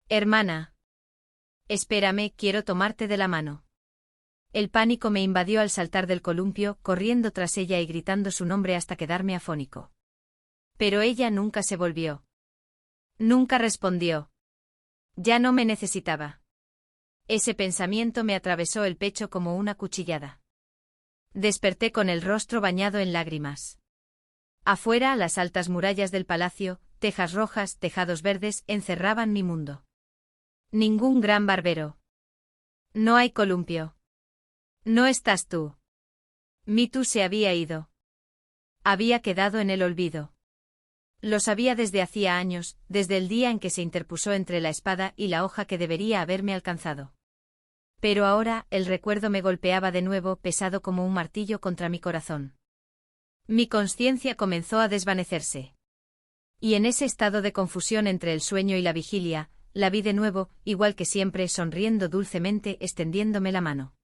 Hermana. Espérame, quiero tomarte de la mano. El pánico me invadió al saltar del columpio, corriendo tras ella y gritando su nombre hasta quedarme afónico. Pero ella nunca se volvió. Nunca respondió. Ya no me necesitaba. Ese pensamiento me atravesó el pecho como una cuchillada. Desperté con el rostro bañado en lágrimas. Afuera, las altas murallas del palacio, tejas rojas, tejados verdes, encerraban mi mundo. Ningún gran barbero. No hay columpio. No estás tú. Mitu se había ido. Había quedado en el olvido. Lo sabía desde hacía años, desde el día en que se interpuso entre la espada y la hoja que debería haberme alcanzado. Pero ahora, el recuerdo me golpeaba de nuevo, pesado como un martillo contra mi corazón. Mi conciencia comenzó a desvanecerse. Y en ese estado de confusión entre el sueño y la vigilia, la vi de nuevo, igual que siempre, sonriendo dulcemente, extendiéndome la mano.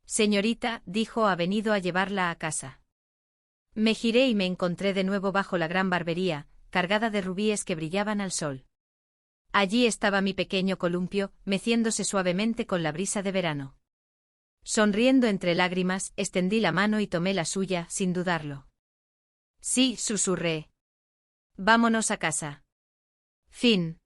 Señorita, dijo, ha venido a llevarla a casa. Me giré y me encontré de nuevo bajo la gran barbería, cargada de rubíes que brillaban al sol. Allí estaba mi pequeño columpio, meciéndose suavemente con la brisa de verano. Sonriendo entre lágrimas, extendí la mano y tomé la suya, sin dudarlo. Sí, susurré. Vámonos a casa. Fin.